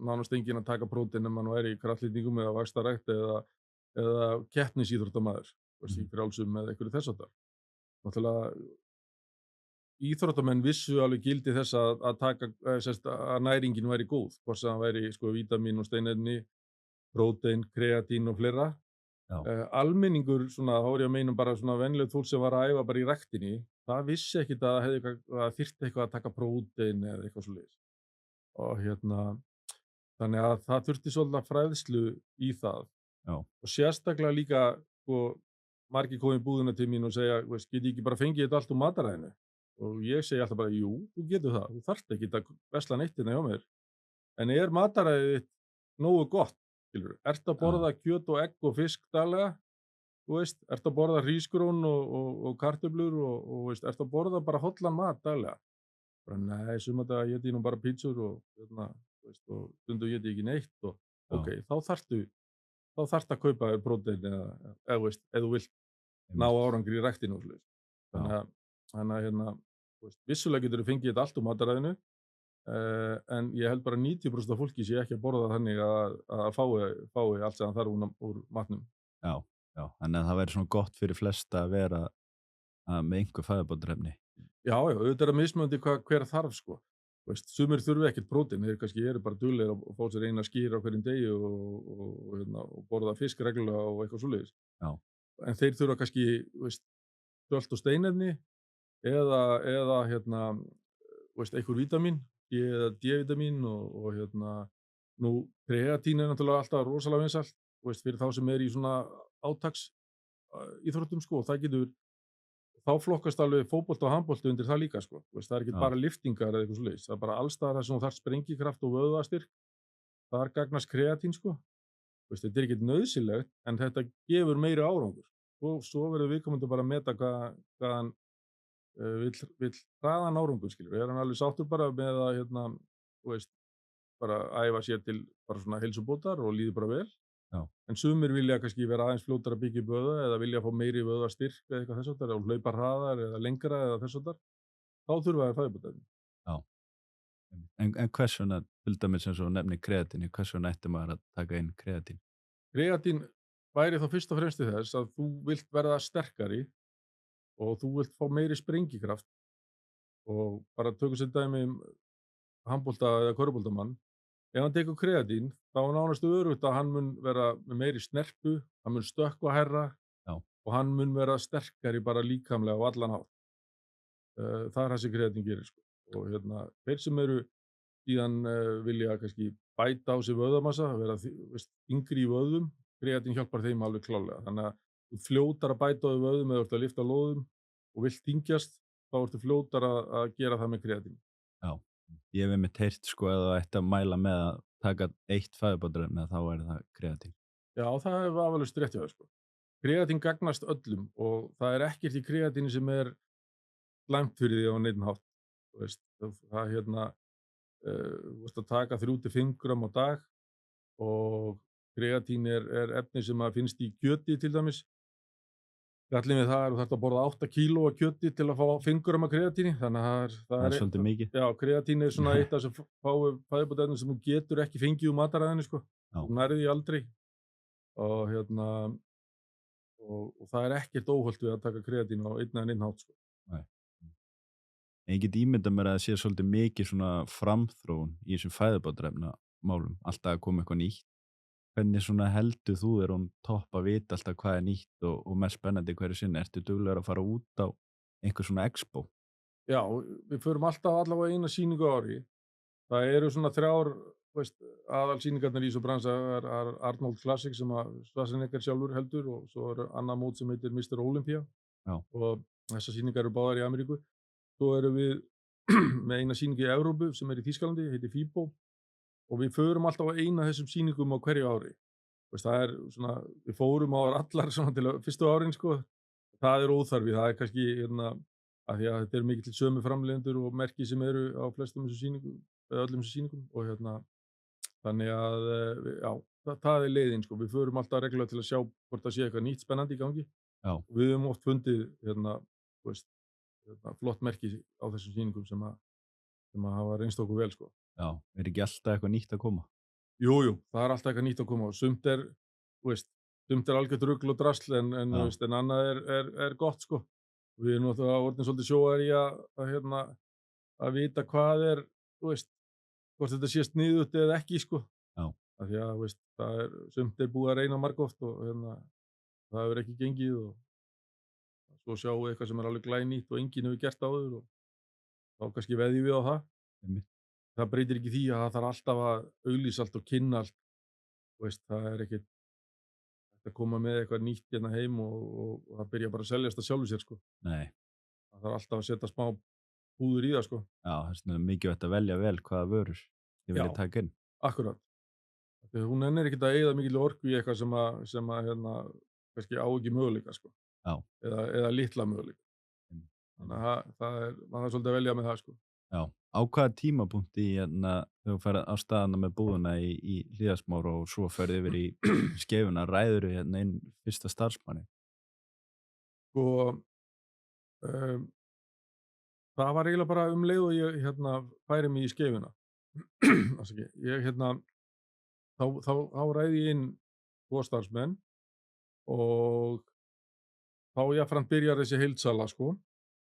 nánast enginn að taka prótein ef hann væri í kraftlýtingum eða vaxtarækt eða keppnisíþróttamaður, í Mhm. frjálsum eða einhverju þess háttar. Náttúrulega íþróttamenn vissu alveg gildi þess að taka, að næringin væri góð, hvort sem það væri, vítamín og steinefni, prótein, kreatín og fleira. Já, Almenningur, svona, þá er ég að meina bara svona venjulegt fólk sem var að æfa bara í ræktinni, það vissi ekkit að það þyrfti eitthvað að taka prótein eða eitthvað svoleiðis. Og þannig að það þurfti svolítið fræðslu í það. já, Og sérstaklega líka, margir koma í búðina til mín og segja, get ég ekki bara fengið þetta allt úr mataræðinu? Og ég segi alltaf bara, jú, þú getur það, þú þarft ekki að versla neitt hérna hjá mér. En er mataræðið þitt nógu gott? Ertu að borða já, kjöt og egg og fisk daglega? Ertu að borða hrísgrjón og kartöflur og ertu að borða bara hollan mat daglega? Bara nei, suma daga éti ég nú bara pítsur og og stundum éti ég ekki neitt og já, ok, þá þarftu að kaupa þér prótein eða ef þú vilt ná einmitt, árangri í ræktinu og svoleiðis. Þannig já, að vissulega geturðu fengið þetta allt úr mataræðinu, en ég held bara 90% af fólki sé ekki að borða þannig að fái allt sem það þarf úr matnum. já, já. Þannig að það væri svona gott fyrir flesta að vera með einhver fæðabótarefni. Já, já, auðvitað er að mismunandi hver þarf, sko. Sumir þurfi ekkert prótein, þeir kannski eru bara duglegir að fá sér eina skýr á hverjum degi og borða fisk reglulega og eitthvað svoleiðis. Já, En þeir þurfa kannski, sölt og steinefni eða einhver vítamín, eða D-vítamín og nú kreatín er náttúrulega alltaf rosalega vinsælt, fyrir þá sem er í svona átaks íþróttum, sko, og þá flokkast alveg fótbolti og handbolti undir það líka, sko. Það er ekki já, bara lyftingar eða eitthvað svoleiðis, það er bara alls staðar þar sem þú þarft sprengikraft og vöðvastyrk, þar gagnast kreatín, sko. Þetta er ekkert nauðsynlegt, en þetta gefur meiri árangur. Og svo verður viðkomandi bara að meta hvað hann vill hraðan árangur, skilur. Er hann alveg sáttur bara með að, bara æfa sér til bara svona heilsubótar og líður bara vel. já, En sumir vilja kannski vera aðeins fljótar að byggja upp vöðva eða vilja fá meiri vöðvastyrk eða eitthvað þess háttar og hlaupa hraðar eða lengra eða þess háttar. Þá þurfa þær fæðubótarefni. já. Einmitt. En hvers vegna, til dæmis eins og nefni kreatín, hvers vegna ætti maður að taka inn kreatín? Kreatín væri þá fyrst og fremst til þess að þú vilt verða sterkari og þú vilt fá meiri sprengikraft og bara tökum sér dæmi handbolta eða körfuboltamann. Ef hann tekur kreatín, þá er nánastu örugt að hann mun vera með meiri snerpu, hann mun stökkva hærra Já, og hann mun vera sterkari bara líkamlega á allan hátt. Það er það sem kreatín gerir, sko. Og þeir sem eru síðan vilja kannski bæta á sig vöðvamassa, vera yngri í vöðvum, kreatín hjálpar þeim alveg klálega. Þannig að þú fljótar að bæta á þig vöðvum eða þú ert að lyfta lóðum og vilt þyngjast, þá ertu fljótar að gera það með kreatín. já. Ég hef einmitt heyrt, sko, að það ætti að mæla með að taka eitt fæðubótarefni þá er það kreatín. Já, það er vafalaust rétt hjá þér, sko. Kreatín gagnast öllum og það er ekkert í kreatíni sem er slæmt fyrir því á neinn hátt. Það þú veist að taka 3-5 gram á dag og kreatín er efni sem að finnst í kjöti til dæmis gallinn við það er að þú þarft að borða 8 kíló af kjöti til að fá 5 grömm af kreatíni, þannig að Það er svolítið mikið. já, kreatín er svona eitt af þessum fáu fæðubótarefnum sem þú getur ekki fengið úr mataræðinu, sko. Já, Þú nærð því aldrei og og það er ekkert óhollt við að taka kreatín á einn eða neinn hátt, sko. nei. En ég get ímyndað mér að það sé svolítið mikið svona framþróun í þessum fæðubótarefnamálum, alltaf að koma eitthvað nýtt. Hvernig svona heldur þú þér on topp að vita alltaf hvað er nýtt og mest spennandi hverju sinni? Ertu duglegur að fara út á einhver svona expo? Já, við förum alltaf allavega eina sýningu á ári. Það eru svona 3 aðalsýningarnar í þessu bransa er Arnold Classic sem að Schwarzenegger sjálfur heldur og svo er annað mót sem heitir Mr. Olympia Já, og þessar sýningar eru báðar í Ameríku. Svo erum við með eina sýningu í Evrópu sem er í Þýskalandi, heitir FIBO og við förum alltaf á eina af þessum sýningum á hverju ári. Það er svona, við fórum á þær allar svona til fyrstu árin, sko. Það er óþarfi, það er kannski af því að þetta er mikið til sömu framleiðendur og merki sem eru á flestum þessum sýningum, eða öllum þessum sýningum og þannig að já, það er leiðin, sko. Við förum alltaf reglulega til að sjá hvort það sé eitthvað nýtt spennandi í gangi. já, Við höfum oft fundið þú veist, flott merki á þessum sýningum sem að hafa reynst okkur vel, sko. já. Er ekki alltaf eitthvað nýtt að koma? Jú, það er alltaf eitthvað nýtt að koma og sumt er algjört rugl og drasl en Já, annað er gott, sko. Við erum náttúrulega orðin svolítið sjóaðir í að vita hvað hvort þetta sé sniðugt eða ekki, sko. já, Af því að sumt er búið að reyna margoft og það hefur ekki gengið og svo sjáum við eitthvað sem er alveg glænýtt og enginn hefur gert áður og þá kannski veðjum við á það. einmitt. Það breytir ekki því að það þarf alltaf að auglýsa allt og kynna allt. Það er ekkert hægt að koma með eitthvað nýtt hérna heim og það byrja bara að seljast að sjálfu sér, sko. Nei, Það þarf alltaf að setja smá púður í það, sko. já, það er svona mikilvægt að velja vel hvaða vörur þið Já, viljið taka inn. akkurat. Þegar hún ennir ekkert að eyða mikilli orku í eitthvað sem að kannski á ekki möguleika, sko. Já, Eða litla möguleika. einmitt, Þannig einmitt. að maður þarf svolítið að velja með það, sko. Já, á hvaða tímapunkti þegar þú ferð á staðana með búðuna í Hlíðasmára og svo ferð yfir í Skeifuna, ræðurðu hérna inn fyrsta starfsmanni? Og um, það var eiginlega bara um leið og ég færi mig í Skeifuna. Afsakið, þá ræði ég inn 2 starfsmenn og þá jafnframt byrjar þessi heildsala, sko.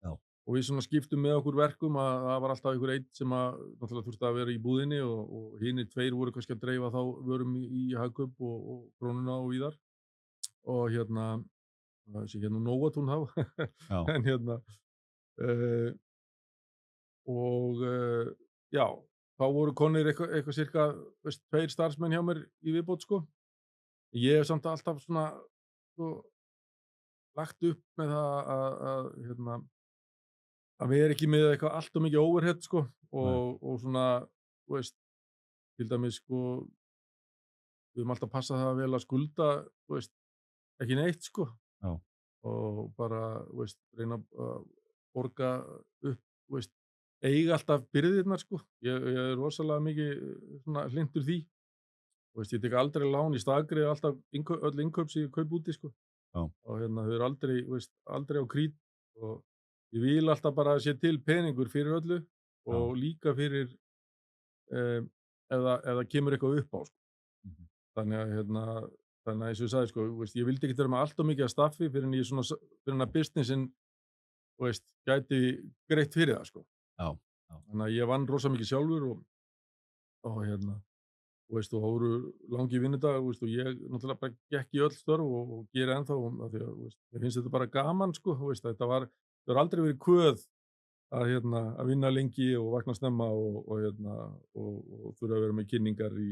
Já, Og við svona skiptum með okkur verkum að það var alltaf einhver einn sem að náttúrulega þurfti að vera í búðinni og hinir 2 voru kannski að dreifa þá vörum í Hagkaup og Krónuna og víðar. Og þessi Nóatún þá. já, En uh, já, þá voru konir eitthvað cirka 2 starfsmenn hjá mér í viðbót, sko. Ég hef samt alltaf svona sko, lagt upp með það að við erum ekki með eitthvað allt og mikið overhead, sko, nei, og svona, til dæmis, sko, við höfum alltaf passað það vel að skulda, ekki neitt, sko, já, og bara, reyna að borga upp, eiga alltaf byrðirnar, sko. Ég er rosalega mikið svona hlynntur því. Ég tek aldrei lán í stakri, alltaf öll innkaup sem ég kaup úti, sko. já, Og þau eru aldrei á krít og ég vil alltaf bara að sé til peningur fyrir öllu já, og líka fyrir ef það kemur eitthvað upp á, sko. mhm, Þannig að eins og ég sagði, sko, ég vildi ekki vera með allt of mikið af staffi fyrir en að businessin, gæti greitt fyrir það, sko. já, já, Þannig að ég vann rosa mikið sjálfur og og voru langi vinnudagar, og ég náttúrulega bara gekk í öll störf og geri ennþá af því að, mér finnst þetta bara gaman, sko, þetta hefur aldrei verið kvöð að vinna lengi og vakna snemma og þurfa að vera með kynningar í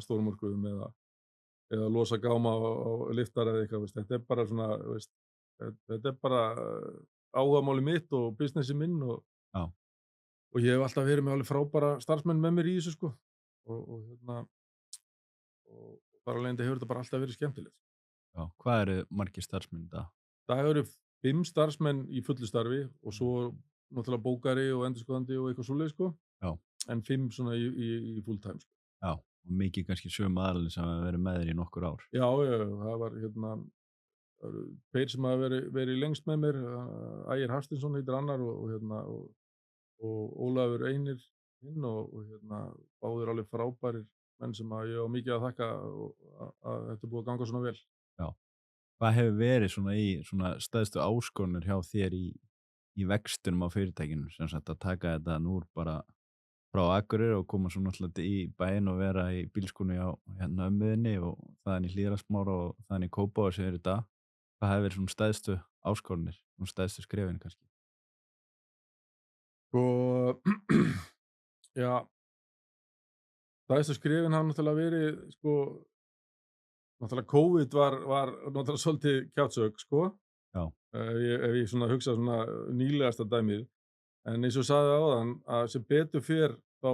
stórmörkuðum eða losa gáma á liftara eða eitthvað, þetta er bara svona, þetta er bara áhugamáli mitt og businessi minn já, og ég hef alltaf verið með alveg frábæra starfsmenn með mér í þessu, sko, og þar af leiðandi hefur þetta bara alltaf verið skemmtilegt. já. Hvað eru margir starfsmenn í dag? Það eru 5 starfsmenn í fullu starfi og svo náttúrulega bókari og endurskoðandi og eitthvað svoleiðis, sko, Já, en 5 svona í full time, sko. já, og mikið kannski sömu aðalinn sem hafa verið með þér í nokkur ár. Já, það var það eru 2 sem hafa verið lengst með mér, Ægir Hafsteinsson heitir annar og Ólafur Einir hinn báðir alveg frábærir menn sem að ég á mikið að þakka að þetta er búið að ganga svona vel. Já. Hvað hefur verið svona í svona stærstu áskoranir hjá þér í vextinum á fyrirtækinu? Sem sagt að taka þetta nú bara frá Akureyri og koma svo náttúrulega í bæinn og vera í bílskúrnum hjá ömmu þinni og þaðan í Hlíðarásmára og þaðan í Kópavogi sem er í dag. Hvað hefur verið svona stærstu áskoranir, svona stærstu skrefin kannski? Sko, já, stærstu skrefin hafa náttúrulega verið, sko, náttúrulega COVID var náttúrulega svolítið kjaftshögg, sko. Já, Ef ég svona hugsa svona nýlegasta dæmið. En eins og sagði áðan að sem betur fer þá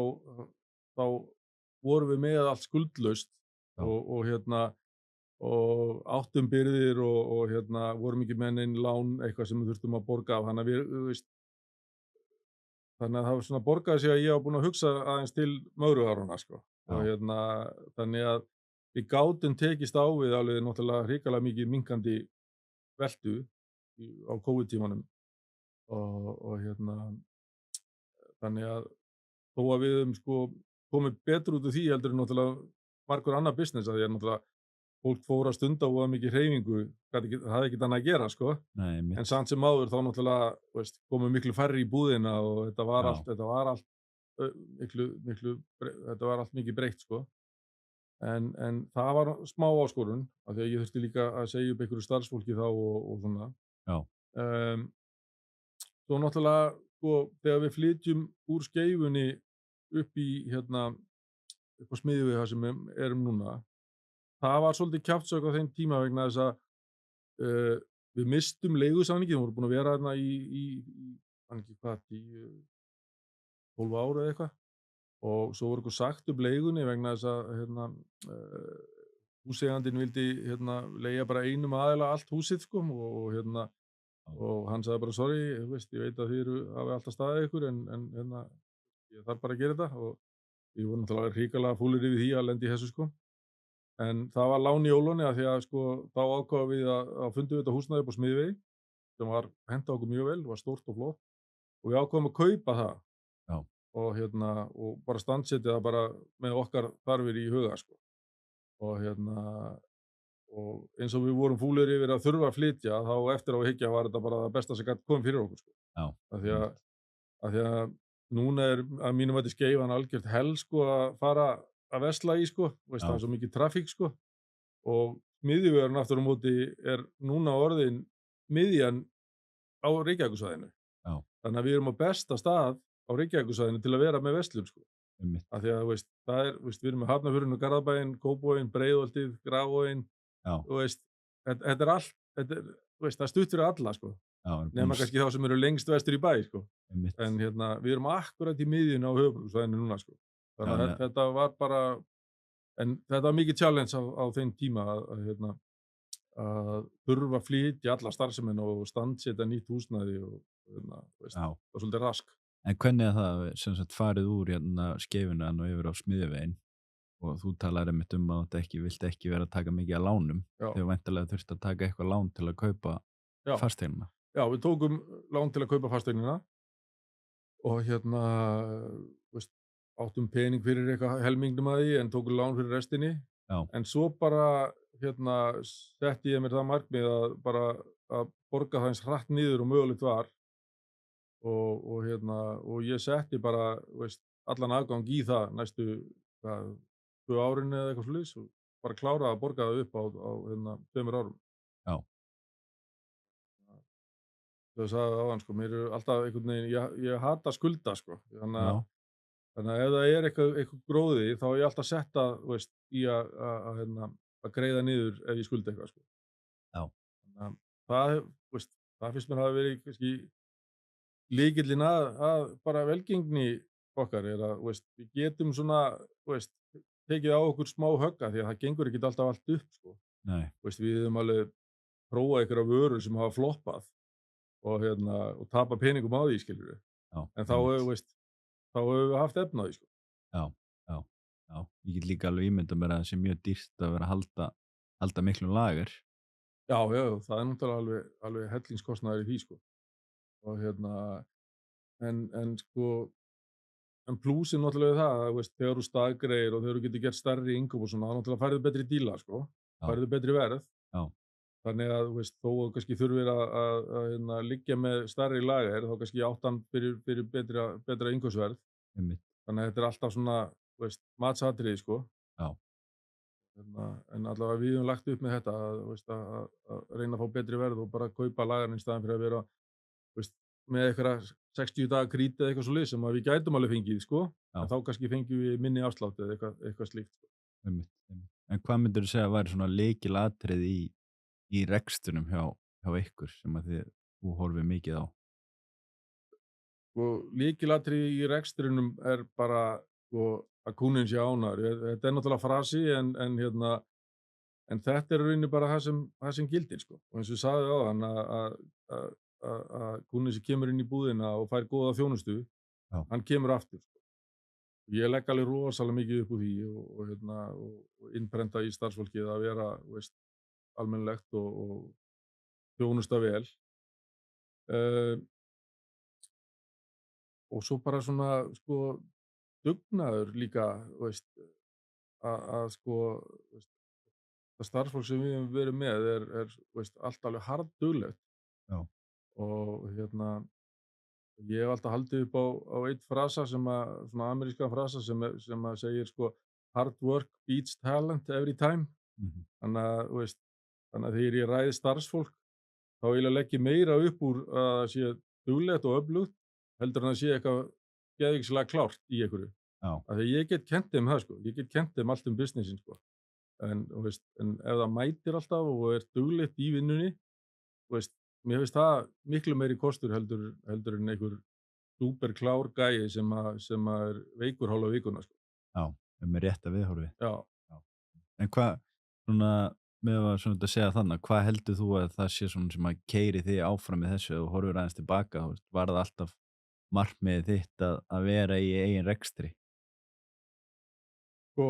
vorum við með allt skuldlaust já, og áttum byrðir og vorum ekki með nein lán eitthvað sem við þurftum að borga af. Þannig að þannig að það var svona borgaði sig að ég var búinn að hugsa aðeins til mögruárana, sko. Og já, þannig að við gátum tekist á við alveg náttúrulega hrikalega mikið minnkandi veltu á COVID-tímanum og þannig að þó að við höfum sko komið betur út úr því heldur en náttúrulega margur annar business að því að náttúrulega fólk fór að stunda og mikið hreyfingu, það hafði ekkert annað að gera, sko. nei, En mitt, samt sem áður þá náttúrulega, komu miklu færri í búðina og þetta var já, allt þetta var allt mikið breytt, sko. En það var smá áskorun af því að ég þurfti líka að segja upp einhverju starfsfólki þá og svona. já, Um, Svo náttúrulega, sko, þegar við flytjum úr Skeifunni upp upp á Smiðjuvegi þar sem við erum núna, það var svolítið kjaftshögg á þeim tíma vegna þess að við misstum leigusamninginn, við vorum búin að vera þarna man ekki hvað, 12 ár eða eitthvað og svo voru okkur sagt upp leigunni vegna þess að húseigandinn vildi leigja bara einum aðila allt húsið, sko, og hann sagði bara sorry, ég veit að þið hafi alltaf staðið ykkur en ég þarf bara að gera þetta og ég voru náttúrulega hrikalega fúlir yfir því að lenda í þessu, sko. En það var lán í ólunni af því að sko þá ákváðum við að fundum við þetta húsnæði upp á Smiðjuvegi sem var henta okkur mjög vel, var stórt og flott og við ákváðum að kaupa það já, og bara standsetja það bara með okkar þarfir í huga, sko. Og og eins og við vorum fúlir yfir að þurfa að flytja þá eftir á að hyggja var þetta bara það besta sem gat komið fyrir okkur, sko. já, Af því að núna er að mínum mati Skeifan algjört hell, sko, að fara að versla í, sko. Það já, er svo mikið trafík, sko. Og Smiðjuvegurinn aftur á móti er núna orðin miðjan á Reykjavíkursvæðinu. já, Þannig að við erum á besta stað á Reykjavíkursvæðinu til að vera með verslun, sko. mitt, Af því að það er, við erum með Hafnarfjörðinn og Garðabæinn, Kópavoginn, Breiðholtið, Grafarvoginn, já, þetta er allt, það er stutt fyrir alla, sko. já, Nema kannski þá sem eru lengst vestur í bæ, sko. mitt, En við erum akkurat í miðjunni á höfuðborgarsvæðinu núna, sko. Þannig að já, þetta var bara, en þetta var mikið challenge á þeim tíma að þurfa að flytja alla starfsemina og standsetja nýtt húsnæði og það já. var svolítið rask. En hvernig er það sem sagt farið úr Skeifuna og yfir á Smiðjuveginn og þú talar einmitt að þú vilt ekki vera að taka mikið af lánum Já, þegar væntanlega þurft að taka eitthvað lán til að kaupa já, fasteignina. já, við tókum lán til að kaupa fasteignina og áttum pening fyrir eitthvað helmingnum að því en tókum lán fyrir restinni. Já, En svo bara setti ég mér það markmið að bara að borga það eins hratt niður og mögulegt var og ég setti bara allan afgang í það næstu 2 árin eða eitthvað svoleiðis og bara kláraði að borga það upp á 2 árum. já, Það sagði áðan, sko, mér er alltaf einhvern veginn, ég hata skulda, sko. já, Þannig að ef það er eitthvað gróði þá er ég alltaf setta í að greiða niður ef ég skulda eitthvað, sko. já, Þannig að það finnst mér hafa verið kannski lykillinn að bara velgengni okkar er að við getum svona tekið á okkur smá högga því að það gengur ekkert alltaf allt upp, sko. nei, Við höfum alveg prófað einhverja vörur sem hafa floppað og tapa peningum á því, skilurðu. já, En þá höfum við haft efni á því, sko. já, já, já. Ég get líka alveg ímynda mér að það sé mjög dýrt að vera að halda miklum lager. Já, já, það er náttúrulega alveg hellingskostnaður í því, sko. Og en plúsið náttúrulega er það, að, þú veist, þegar þú staðgreiðir og þegar þú getur gert stærri innkaup og svona, þá náttúrulega færðu betri díla, sko. Já, Færðu betri verð. já, Þannig að, þú veist, þó að kannski þurfir að liggja með stærri lager, þá kannski áttan fyrir betra innkaupsverð. einmitt. Þannig að þetta er alltaf svona, þú veist, matsatriði, sko. Já, En allavega við höfum lagt upp með þetta, að, þú veist, að reyna að fá betri verð og bara kaupa lagarinn í staðinn fyrir að vera, þú veist, með einhverja 60 daga krít eða eitthvað svoleiðis sem að við gætum alveg fengið, sko. já, En þá kannski fengjum við minni afslátt eða eitthvað slíkt, sko. einmitt. En hvað myndirðu segja að væri svona lykilatriði í reksturinn hjá ykkur sem að þú horfir mikið á? Og lykilatriði í rekstrinum er bara, sko, að kúnninn sé ánægður. Þetta er náttúrulega frasi en þetta er í rauninni bara það sem gildir, sko. Og eins og ég sagði áðan að kúnninn sem kemur inn í búðina og fær góða þjónustu, Já, hann kemur aftur, sko. Ég legg alveg rosalega mikið upp úr því og innprenta í starfsfólkið að vera, þú veist, almennilegt og þjónusta vel. Uh, og svo bara svona, sko, dugnaður líka, þú veist, sko, þú veist, það starfsfólk sem við höfum verið með þú veist, allt alveg harðduglegt já, og ég hef alltaf haldið upp á einn frasa svona amerískan frasa sem að segir, sko, hard work beats talent every time. mhm, Þú veist, þannig að þegar ég ræði starfsfólk, þá eiginlega legg ég meira upp úr að það sé duglegt og öflugt, heldur en að það sé eitthvað geðvikslega klárt í einhverju. já, Af því að ég get kennt þeim það, sko. Ég get kennt þeim allt businessin, sko. Þú veist, en ef það mætir alltaf og er duglegt í vinnunni, þú veist, mér finnst það miklu meiri kostur heldur en einhver súper klár gæi sem að er veikur hálfa vikuna, sko. já, með rétta viðhorfi. Já. Já. En hvað, svona, með að svona þetta segja þannig, hvað heldur þú að það sé svona sem að keyri þig áfram með þessu og horfir aðeins tilbaka, þú veist, var það alltaf markmiðið þitt að vera í eigin rekstri? Sko,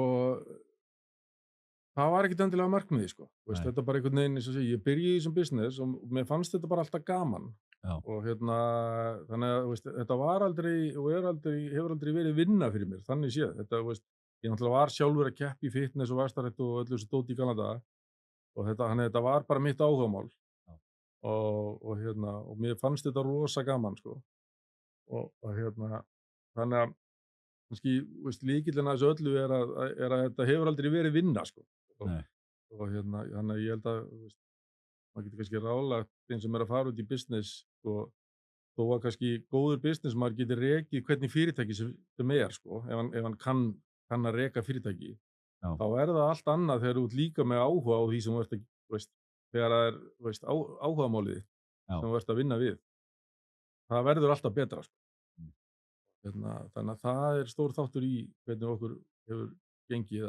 það var ekkert endilega markmiðið, sko. Þú veist, Nei, þetta bara einhvern veginn, eins og ég segi, ég byrjaði í þessum business og mér fannst þetta bara alltaf gaman. já, Og þannig að, þú veist, þetta var aldrei og hefur aldrei verið vinna fyrir mér, þannig séð. Þetta, þú veist, ég náttúrulega var sjálfur að keppa í fitness og vastarættu og öllu þessu dóti í gamla daga og þannig að þetta var bara mitt áhugamál já, og mér fannst þetta rosa gaman, sko. Þannig að kannski, þú veist, lykillinn að þessu öllu er að þetta hefur aldrei verið vinna, sko. Og, nei, þannig að ég held að, þú veist, maður getur kannski ráðlagt þeim sem er að fara út í business, sko, þó að kannski góður business maður getur rekið hvernig fyrirtæki sem sko, ef hann kann að reka fyrirtæki, já, þá er það allt annað þegar þú ert líka með áhuga á því sem þú ert að, þú veist, þegar það er, þú veist, áhugamálið þitt já, sem þú ert að vinna við. Það verður alltaf betra, sko. mm, Þannig að það er stór þáttur í hvernig okkur hefur gengið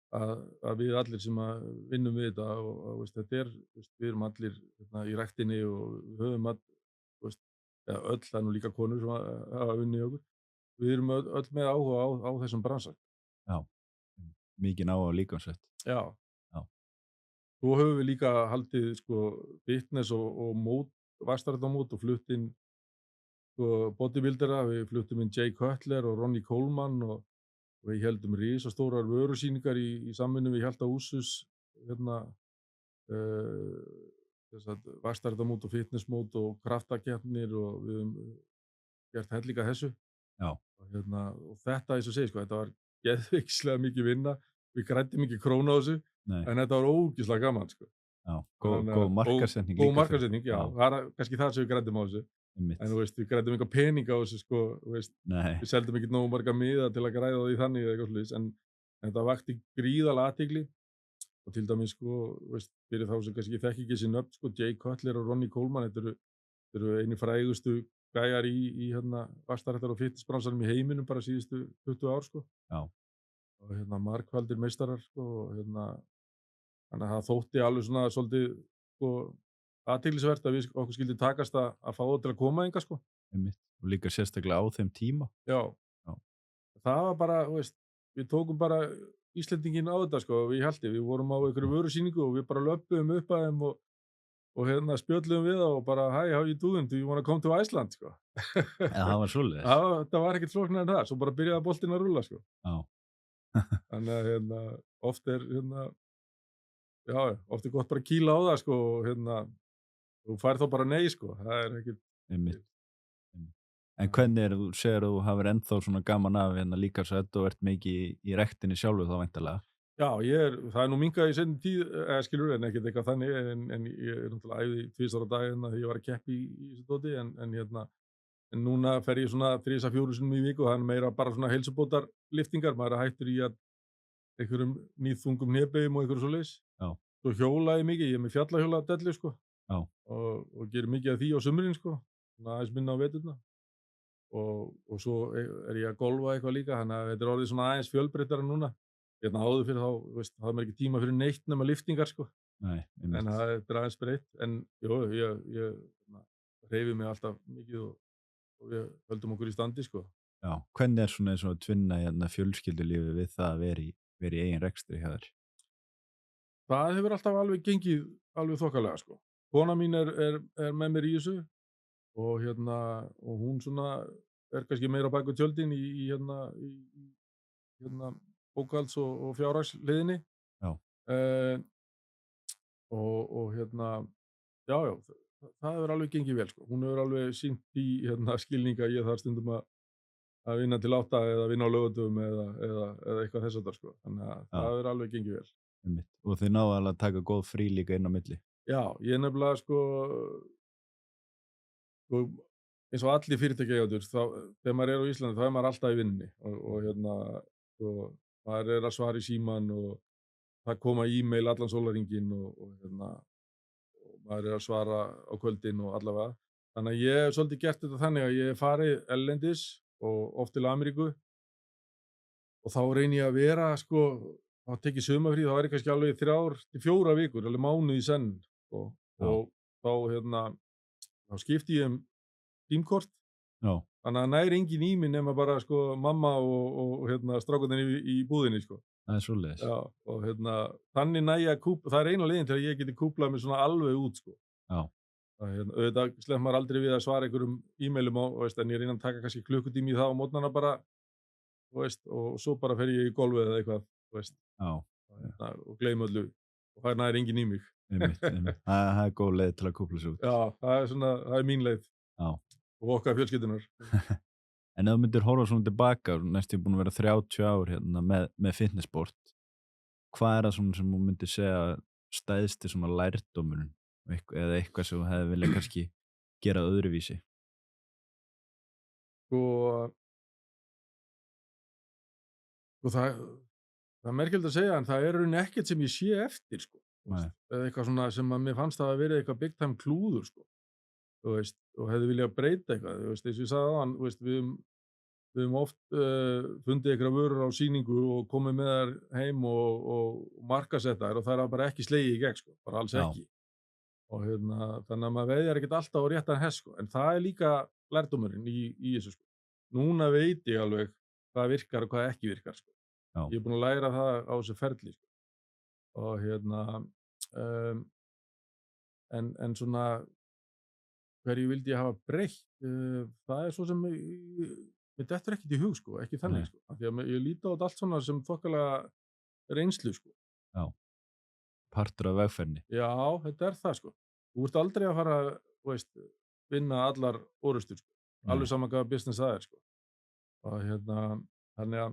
að við allir sem að vinnum við þetta og veist, þetta er, veist, við erum allir í ræktinni og við höfum veist, eða öll, það er nú líka konur sem hafa unnið okkur. Við erum öll með áhuga á þessum bransa. já, mikið á líkamsrækt. Já. Já, Svo höfum við líka haldið, sko, fitness og mót, vaxtarðarmót og flutt inn, sko, bodybuildera. Við fluttum inn Jay Cutler og Ronnie Coleman og við héldum risastórar vörusýningar í samvinnu við Hjalta Úsus, vaxtarðarmót og fitnessmót og kraftakeppnir og við höfum gert hellinga þessu. já, Og þetta, eins og segir, sko, þetta var geðveikslega mikið vinna. Við græddum ekki krónu á þessu, nei, en þetta var ógeðslega gaman, sko. já, góð markaðssetning Góð líka markaðssetning, já. já, Það er kannski það sem við græddum á þessu. einmitt, En þú veist, við græddum eitthvað peninga á þessu, sko, þú veist, nei, við seldum ekki nógu marga miða til að græða því þannig eða eitthvað slúðis, en þetta vakti gríðarlega athygli og til dæmis, sko, þú veist, fyrir þá sem kannski þekki ekki þessi nöfn, sko, Jay Cutler og Ronnie Coleman, þetta eru eini frægustu gæjar í vaxtarrættar og fitnessbransanum í heiminum bara síðustu 20 ár, sko. já, Og margfaldir meistarar, sko, og þannig að það þótti alveg svona svolítið, sko, athyglisvert að okkur skyldi takast að fá það til að koma hingað, sko. einmitt, og líka sérstaklega á þeim tíma. Já, Já, það var bara, þú veist, við tókum bara Íslendinginn á þetta sko, við Hjalti, við vorum á einhverju vörusýningu og við bara löbbuðum upp að þeim og hérna spjölluðum við þá og bara, hi, how you doing, do you wanna come to Iceland, sko. eða það var svoleiðis. Það var ekkert flóknar en það, svo bara byrjaði boltinn að rúlla, sko. Já, Þannig að, oft er, já, oft er gott bara að kýla á það, sko, og þú fær þá bara nei, sko, það er ekkert, einmitt. En hvernig þú segir að þú hafir ennþá svona gaman af líkamsrækt og ert mikið í rektinni sjálfu þá væntanlega? já, það er nú minkað í seinni tíð, skilur, en ekkert eitthvað þannig, en ég er náttúrulega æfði 2 ára dag þegar ég var að keppa í þessu dóti, en núna fer ég svona 3-4 sinnum í viku og það er meira bara svona heilsubótar liftingar, maður er hættur í að einhverjum nýþungum hnébegjum og einhverju svoleiðis. Já. Svo hjóla ég mikið, ég er með fjallahjóla dellu, sko, Já. og gerir mikið af því á sumrin, sko, svona aðeins minna á veturna. Og svo er ég að golfa eitthvað líka, þannig að þetta er orðið svona aðeins fjölbreyttara núna. Áður fyrir þá, það er maður ekki tíma fyrir neitt nema liftingar, sko. Nei, En það er aðeins breytt. En jú, ég hreyfi mig alltaf mikið og við höldum okkur í standi, sko. Já, hvernig er svona eins og að tvinna fjölskyldulífi við það að vera í eigin rekstri hjá þér? Það hefur alltaf alveg gengið alveg þokkalega, sko. Kona mín er með mér í þessu og hún svona er kannski meira á bak við tjöldin í bókhalds- og fjárhagsliðinni. Já. Og já, það hefur alveg gengið vel, sko. Hún hefur alveg sýnt í skilninga ég þarf stundum að vinna til 8 eða vinna á laugardögum eða eitthvað þess að sko. Þannig að það hefur alveg gengið vel. Einmitt. Og þið náðu alveg að taka góð frí líka inn á milli? Já, ég nefnilega sko eins og allir fyrirtækjaeigendur, þegar maður er á Íslandi þá er maður alltaf í vinnunni og maður er að svara í símann og það koma e-mail allan sólarhringinn og maður er að svara á kvöldin og allavega. Þannig að ég hef svolítið gert þetta þannig að ég hef farið erlendis og oft til Ameríku og þá reyni ég að vera sko, þá tek ég sumarfrí, þá er ég kannski alveg 3-4 vikur, alveg mánuð í senn og þá þá skipti ég tímkort. Já. Þannig að næri engin í mig nema bara sko mamma og strákarnir í búðinni sko. Það er svoleiðis. Já, og þannig næ ég að það er eina leiðin til að ég geti kúplað mig svona alveg út sko. Já. Auðvitað sleppur maður aldrei við að svara einhverjum e-mailum en ég reyna að taka kannski klukkutími í það á mótnana bara og svo bara fer ég í golfið eða eitthvað Já. Og gleymi öllu og það næri engin í mig. Einmitt. Það er góð leið til að kúpla sig út. Já, það er mín leið. Já. Og okkar fjölskyldunar. En ef þú myndir horfa svona tilbaka, næstum búin að vera 30 ár með fitnessport, hvað er það svona sem þú myndir segja stæðsti svona lærdómurinn eða eitthvað sem þú hefði viljað kannski gera öðruvísi? Og það er merkilegt að segja en það er rauninni ekkert sem ég sé eftir sko. Eða eitthvað svona sem að mér fannst það að vera eitthvað big time klúður sko. Og hefði viljað breyta eitthvað, eins og ég sagði áðan, við höfum oft fundið eitthvað vörur á sýningu og komið með þær heim og markasetta þær og það er bara ekki slegið í gegn sko, bara alls ekki. Og þannig að maður veiðir ekkert alltaf á réttan hest sko, en það er líka lærdómurinn í þessu sko. Núna veit ég alveg hvað virkar og hvað ekki virkar sko. Já. Ég er búinn að læra það á þessu ferli sko. Og en svona hverju vildi ég hafa breytt, það er svo sem mér dettur ekkert í hug sko, ekki þannig sko, af því að ég líti á þetta allt svona sem þokkalega reynslu sko. Já, partur af vegferðinni. Já, þetta er það sko. Þú ert aldrei að fara, vinna allar orustur sko, alveg saman hvaða business það er sko. Og þannig að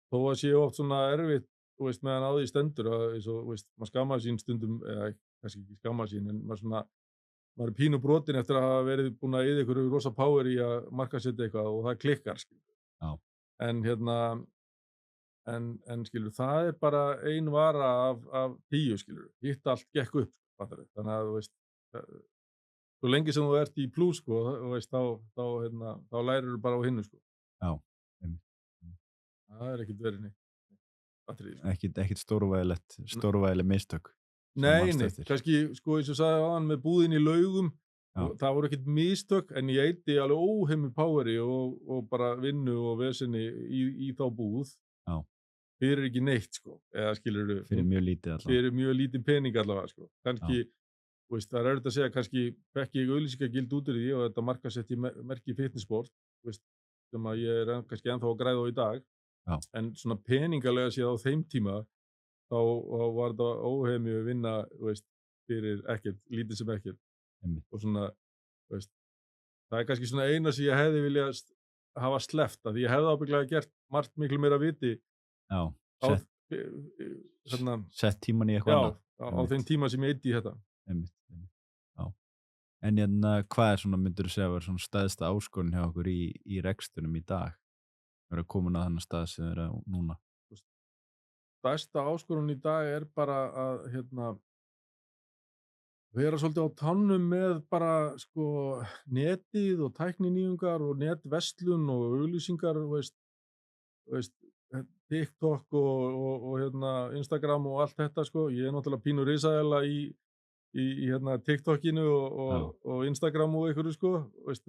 þó að sé oft svona erfitt, meðan á því stendur að maður skammar sín stundum, eða kannski ekki skammar sín, en maður er pínu brotin eftir að hafa verið búin að eyða einhverju rosa power í að markasetja eitthvað og það klikkar, skilur. Já. En skilur, það er bara ein vara af 10, skilur. Hitt allt gekk upp, fattar þið. Þannig að, svo lengi sem þú ert í plús, sko, þá lærir þú bara á hinnu, sko. Já. Það er ekkert verið neitt. Atriði, sko. Ekkert stórvægileg mistök. Nei, kannski, sko, eins og sagði aðan með búðin í Laugum, það voru ekkert mistök, en ég eyddi alveg óheimil poweri og bara vinnu og vesinni í þá búð. Já, fyrir ekki neitt, sko, eða skilurðu, fyrir mjög lítið allavega. fyrir mjög lítinn pening allavega, sko. Já, Kannski, þú veist, það er erfitt að segja, kannski fekk ég auglýsingagild út úr því og þetta markaðsett í merki fitnessport, þú veist, sem að ég er kannski ennþá að græða á í dag, já, en svona peningalega séð á þeim tíma, þá var þetta óhemju vinna, þú veist, fyrir ekkert, lítið sem ekkert einmitt. og svona, þú veist, það er kannski svona eina sem ég hefði viljað hafa sleppt, af því ég hefði ábyggilega gert margt miklu meira viti Já, á sett, þarna, sett tíman í eitthvað já, annað. á þeim tíma sem ég eyddi í þetta. Einmitt, einmitt. Já. En hvað er svona, myndirðu segja, að vera svona stærsta áskorun hjá okkur í reksturinn í dag? Vera komin á þennan stað sem er núna. Stærsta áskorun í dag er bara að vera svolítið á tánum með bara sko netið og tækninýjungar og netverslun og auglýsingar, þú veist, TikTok og Instagram og allt þetta, sko. Ég er náttúrulega pínu risaðela í TikTokinu Já, og Instagram og einhverju, sko, veist,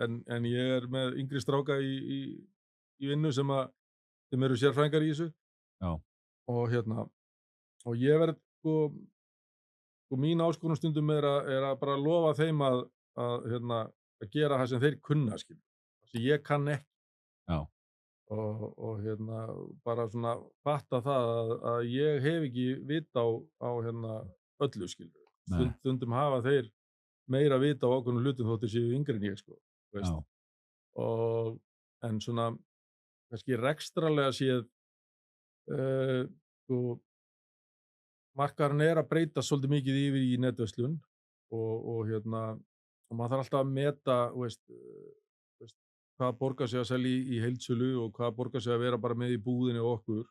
en ég er með yngri stráka í vinnu sem eru sérfræðingar í þessu já, og og ég verð sko mín áskorun stundum er að bara lofa þeim að gera það sem þeir kunna, skilur, það sem ég kann ekki já, og bara svona fatta það að ég hef ekki vit á öllu, skilur. nei, Stundum hafa þeir meira vit á ákveðnum hlutum þótt þeir séu yngri en ég, sko, þú veist. já, Og en svona kannski rekstrarlega séð sko markaðurinn er að breytast svolítið mikið yfir í netverslun og maður þarf alltaf að meta, þú veist, hvað borgar sig að selja í heildsölu og hvað borgar sig að vera bara með í búðinni og okkur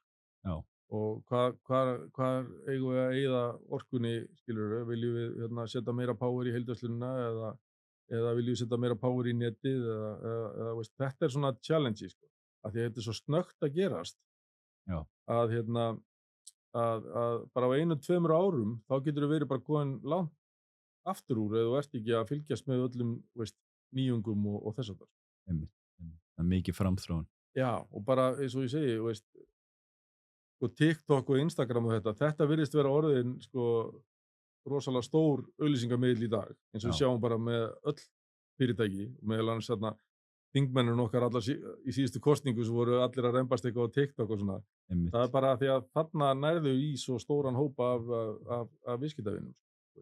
já, og hvað eigum við að eyða orkunni, skilurðu, viljum við setja meira power í heildarslunina eða viljum við setja meira power í netið eða veist, þetta er svona challenge, sko, af því að þetta er svo snöggt að gerast já, að að bara á 1-2 árum þá getur þú verið bara komin langt aftur úr eða þú ert ekki að fylgjast með öllum, veist, nýjungum og þess að það. einmitt, einmitt. Það er mikið framþróun. Já, og bara eins og ég segi, veist, sko TikTok og Instagram og þetta virðist vera orðin, sko, rosalega stór auglýsingamiðl í dag, eins og við Já, sjáum bara með öll fyrirtæki, meðal annars þingmennirinn okkar allar í síðustu kosningu sem voru allir að rembast eitthvað á TikTok og svona. einmitt, Það er bara því að þarna nærðu í svo stóran hópa af viðskiptavinum.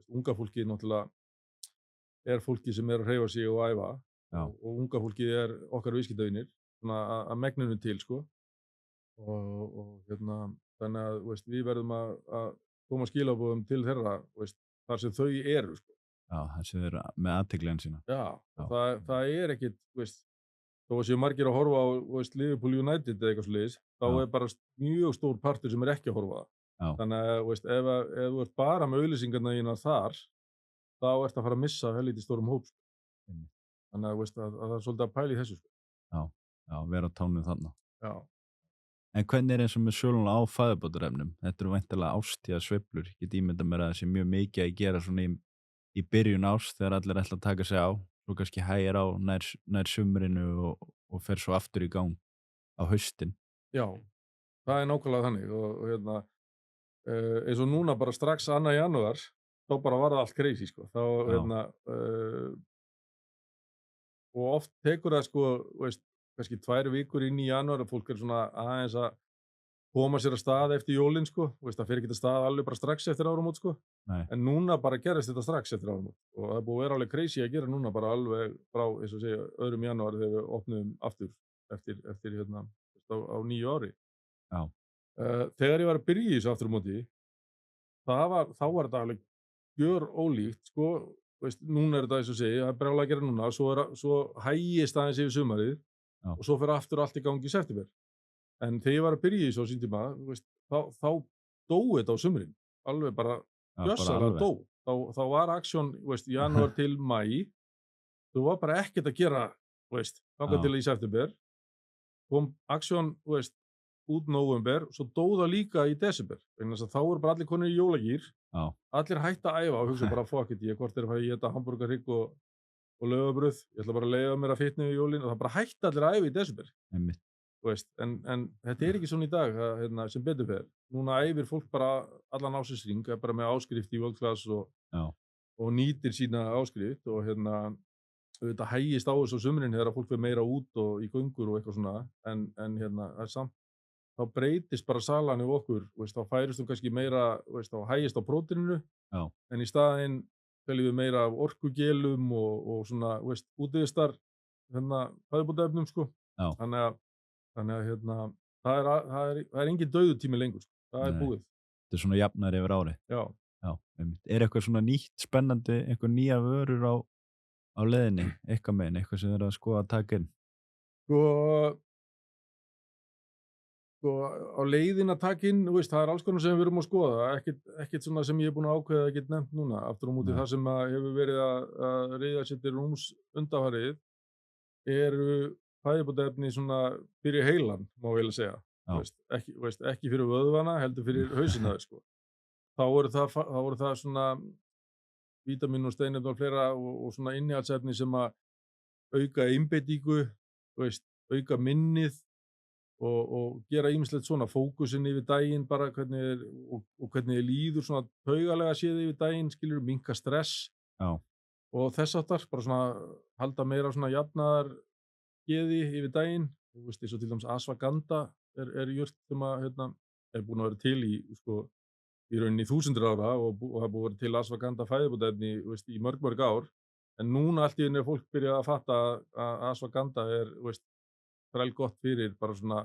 Unga fólki náttúrulega er fólki sem er að hreyfa sig og æfa já, og unga fólki er okkar viðskiptavinir svona að megninu til, sko. Og þannig að, veist, við verðum að koma skilaboðum til þeirra, veist, þar sem þau eru, sko. já, þessi er með athygliðan sína. Já, Já, og það er ekkit, veist, þó að séu margir að horfa á, veist, Liverpool United eða eitthvað svoleiðis, þá já, er bara mjög stór partur sem er ekki að horfa á það. já, Þannig að, veist, ef þú ert bara með auglýsingarna þínar þar, þá ert að fara að missa helviti stórum hóp, sko. einmitt, Þannig að, veist, að það er svolítið að pæla í þessu, sko. já, já, vera á tánum þarna. Já. En hvernig er eins og með söluna á fæðubótarefnum? Þetta eru væntanlega ástíðasveiflur. Ég get ímyndað mér að það sé mjög mikið að gera svona í byrjun árs þegar allir ætla að taka sig á, svo kannski hægir á nær sumrinu og fer svo aftur í gang á haustin. Já, það er nákvæmlega þannig og eins og núna bara strax 2. janúar, þá bara var það allt crazy, sko. Þá, og oft tekur það, sko, veist, kannski 2 vikur inn í janúar og fólk er svona aðeins að koma sér að stað eftir jólin, sko, veist, það fer ekki að stað alveg bara strax eftir áramót, sko, Nei, en núna bara gerist þetta strax eftir áramót og það er búið að vera alveg crazy að gera núna bara alveg frá, eins og segja, 2. janúar þegar við opnum aftur eftir á nýju ári. já, Þegar ég var að byrja í þessu aftur á móti, þá var þetta alveg gjör ólíkt, sko, veist, núna er þetta eins og segja, það er brjálæði að gera núna, svo hægist aðeins yfir sumarið já, og svo fer aftur allt í gangi í september. En þegar ég var að byrja í þessu á sín tíma, veist, þá dó þetta á sumrin, alveg bara já, bara gjörsamlega alveg. dó. Þá var aksjón, veist, janúar til maí, þú var bara ekkert að gera, veist, þangað Já, til í september, kom aksjón, veist, út nóvember, svo dó það líka í desember, vegna þess að þá eru bara allir konur í jólagýr, já, allir hætta að æfa og hugsa bara fuck it, hvort er að fara í þetta hamburgarhrygg og laufabrauð, ég ætla bara að leiða mér að fitna í jólin og það bara hætta allir að æfa í desember. einmitt, en þetta ekki svona í dag, sem betur fer. Núna æfir fólk bara allan ársins hring, er bara með áskrift í World Class Já, og nýtir sína áskrift og auðvitað hægist á þessu á sumrin þegar fólk fer meira út og í göngur og eitthvað svona, en það er samt, þá breytist bara salan hjá okkur, þá færist kannski meira, þá hægist á prótíninu, já, en í staðinn teljum við meira af orkugelum og svona, útivistar, fæðubótaefnum, sko. já, Þannig að, það er engin dauðutími lengur, sko. Það er nei. búið. Þetta er svona jafnar yfir árið. Já. Já, einmitt. Er eitthvað svona nýtt, spennandi, eitthvað nýja vörur á leiðinni, eitthvað megin, eitthvað sem þið eru að skoða að taka inn? Sko, á leiðin að taka inn, það er alls konar sem við erum að skoða, ekkert svona sem ég er búinn að ákveða að geta nefnt núna. Aftur á móti Nei. það sem að hefur verið að reiða sér til rúms undanfarið eru fæðubótaefni svona fyrir heilann, má vel að segja. Já. Ekki fyrir vöðvana, heldur fyrir hausinn á þér, sko. Þá voru það svona vítamín og steinefni og fleira og svona innihaldsefni sem að auka einbeitingu, auka minnið og gera ýmislegt svona, fókusinn yfir daginn, bara hvernig þér líður svona taugalega séð yfir daginn, skilur, minnka stress. Já, Og þess áttar, bara svona halda meira svona jafnaðar geði yfir daginn. Eins og til dæmis ashwagandha er jurt sem að, er búin að vera til í rauninni 1000 ára og það er búið að vera til ashwagandha fæðubótaefni, í mörg ár. En núna allt í einu er fólk byrjað að fatta að ashwagandha er, þræl gott fyrir bara svona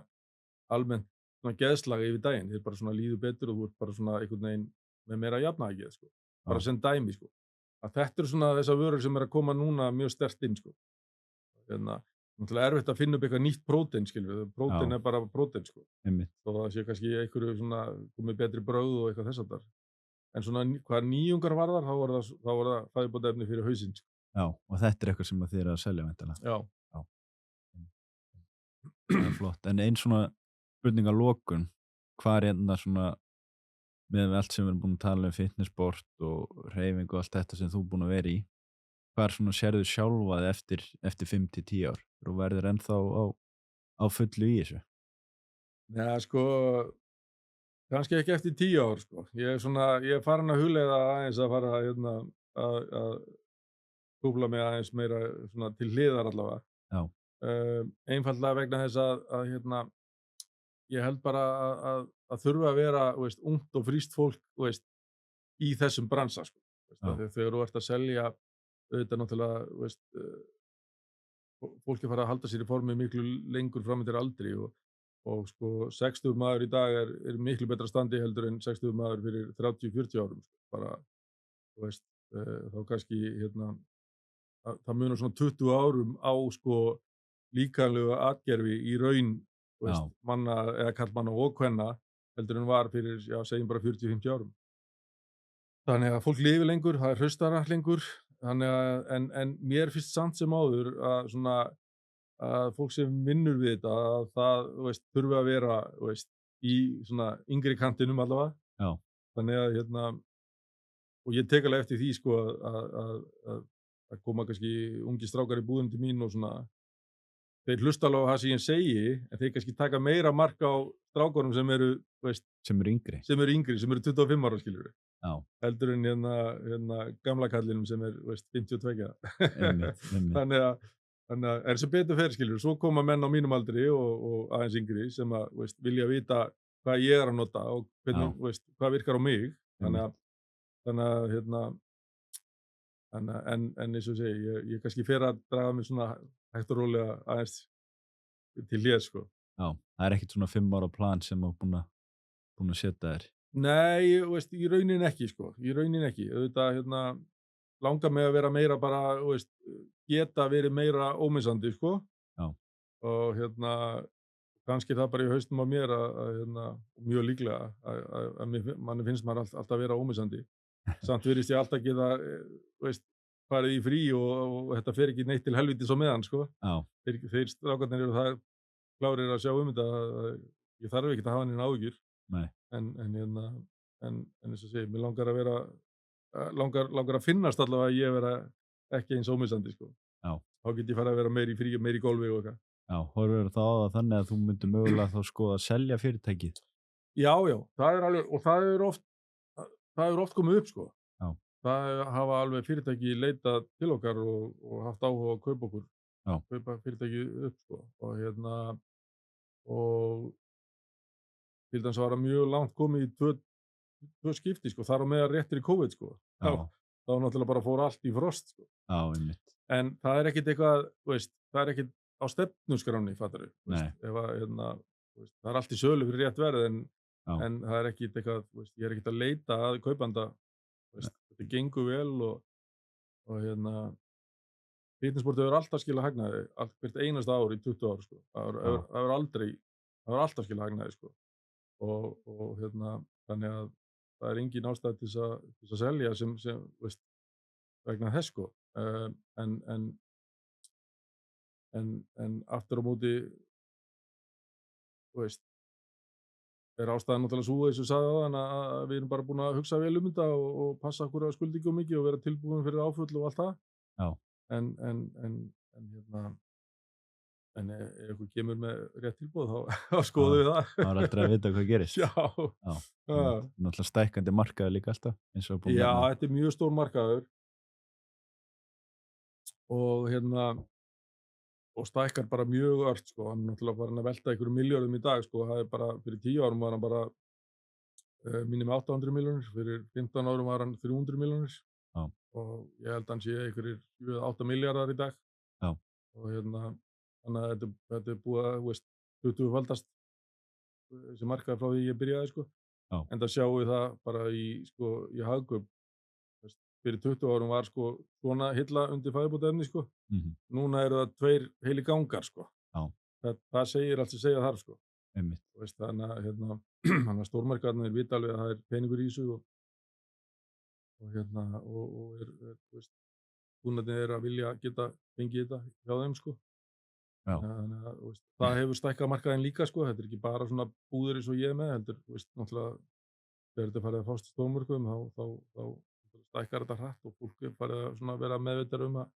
almennt svona geðslag yfir daginn. Þér bara svona líður betur og þú ert bara svona einhvern veginn með meira jafnaðargeð, sko. Bara sem dæmi, sko. Að þetta eru svona þessar vörur sem er að koma núna mjög sterkt inn, sko. Náttúrulega erfitt að finna upp eitthvað nýtt prótein, skilur við. Prótein Já. er bara prótein, sko. einmitt. Þó það sé kannski einhverju svona komið betri brögð og eitthvað þess háttar. En svona hvað nýjungar varðar, þá var það fæðubótaefni fyrir hausinn, sko. Já, og þetta er eitthvað sem að þið eru að selja væntanlega. Já. Það er flott. En ein svona spurning að lokum, hvað er svona með allt sem við erum búin að tala um, fitnessport og hreyfing og allt þetta sem þú er búin að vera í, hvað svona sérðu sjálfað eftir 5 til 10 ár? Þú verður ennþá á fullu í þessu? Já, sko, kannski ekki eftir 10 ár, sko. Ég er farin að hugleiða aðeins að fara að kúpla mig aðeins meira svona til hliðar allavega. Já, Einfaldlega vegna þess að ég held bara að þurfa að vera, ungt og frískt fólk, í þessum bransa, sko. Já. Þegar þú ert að selja, auðvitað náttúrulega, fólk er farið að halda sér í formi miklu lengur fram eftir aldri og sko 60 maður í dag er miklu betra standi heldur en 60 maður fyrir 30-40 árum, sko. Bara, þá kannski, það munar svona 20 árum á, sko, líkamlegu atgerfi í raun, Já. manna eða karlmanna og kvenna heldur en var fyrir, segjum bara 40-50 árum. Þannig að fólk lifir lengur, það er hraustara lengur, en mér finnst samt sem áður að fólk sem vinnur við þetta, að það, þurfi að vera, í svona yngri kantinum allavega. já, Þannig að, og ég tek alveg eftir því, sko, að koma kannski ungi strákar í búðum til mín og svona, þeir hlusta alveg á það sem ég segi, en þeir kannski taka meira mark á strákunum sem eru, sem eru yngri. sem eru yngri, sem eru 25 ára, skilur við. Já, Heldur en gamla kallinum sem er 52. einmitt. Þannig að er sem betur fer, skilur, svo koma menn á mínum aldri og aðeins yngri sem að, vilja vita hvað ég er að nota og hvernig, hvað virkar á mig. Þannig að, en eins og segi, ég kannski fer að draga mig svona hægt og rólega aðeins til hér, sko. Já, það er ekkert svona 5 ára plan sem þú búin að setja þér. Nei, í rauninni ekki, sko. Í rauninni ekki. Auðvitað, langar mig að vera meira bara, geta verið meira ómissandi, sko. Já. Og kannski það bara í haustum á mér mjög líklega að manni finnst maður alltaf vera ómissandi. Samt virðist ég alltaf geta, farið í frí og þetta fer ekki neitt til helvítis á meðan, sko. Já, Þeir strákarnir eru það klárir að sjá þetta að ég þarf ekki að hafa hann áhyggjur. nei, En eins og segi, mér langar að vera, langar að finnast allavega að ég vera ekki eins ómissandi, sko. Já. Þá get ég farið að vera meir í frí, meir í golfi og eitthvað. Já, horfir þá á það þannig að þú myndir mögulega þá skoða að selja fyrirtækið? Já, já, það er alveg, og það hefur oft komið upp, sko. Já, Það hafa alveg fyrirtæki leitað til okkar og haft áhuga á að kaupa okkur, já, kaupa fyrirtækið upp, sko. Og til dæmis var það mjög langt komið í tvö skipti, sko, þar á meðal rétt fyrir COVID, sko. já, Þá náttúrulega bara fór allt í frost, sko. já, einmitt. En það er ekkit eitthvað, það er ekkit á stefnuskránni, fattarðu, Nei, ef að, það er allt í sölu fyrir rétt verð, já, en það er ekkit eitthvað, ég er ekkit að leita að kaupanda, ne þetta gengur vel og fitnessport hefur alltaf skilað hagnaði, hvert einasta ár í 20 ár, sko. já, Það hefur alltaf skilað hagnaði, sko. Þannig að það er engin ástæða til þess að selja vegna þess, sko. En, en, en aftur á móti, þú veist, er ástæðan náttúrulega sú, eins og ég sagði áðan, að við erum bara búin að hugsa vel þetta og passa okkur að skulda ekki of mikið og vera tilbúin fyrir áföll og allt það. já, En, en, en, en, hérna, ef ykkur kemur með rétt tilboð, þá skoðum við það. það var aldrei að vita hvað gerist. Já, Já, já, náttúrulega stækkandi markaður líka alltaf, eins og búin já, að nefna. þetta er mjög stór markaður og stækkar bara mjög ört, sko. Hann er náttúrulega farin að velta einhverjum milljörðum í dag, sko. Það er bara, fyrir 10 árum var hann bara, minnir mig 800 milljónir, fyrir 15 árum var hann 300 milljónir Já, og ég held að hann sé einhverjir 7-8 milljarðar í dag já, og þannig að þetta er búið að, 20-faldast þessi markaður frá því ég byrjaði, sko. já, En það sjáum við það bara í Hagkaup, fyrir 20 árum var, sko, svona hilla undir fæðubótaefni, sko. Núna eru það 2 heilir gangar, sko. já, Það segir allt sem segja þarf, sko. einmitt. Þannig að þannig að stórmarkaðarnir vita alveg að það er peningur í þessu og kúnnarnir eru að vilja geta fengið þetta hjá þeim, sko. Já, Þannig að það hefur stækkað markaðinn líka, sko. Þetta er ekki bara svona búðir eins og ég er með, heldur, náttúrulega þegar þetta er farið að fást í stórmörkuðum þá stækkar þetta hratt og fólk er farið að svona vera meðvitað um að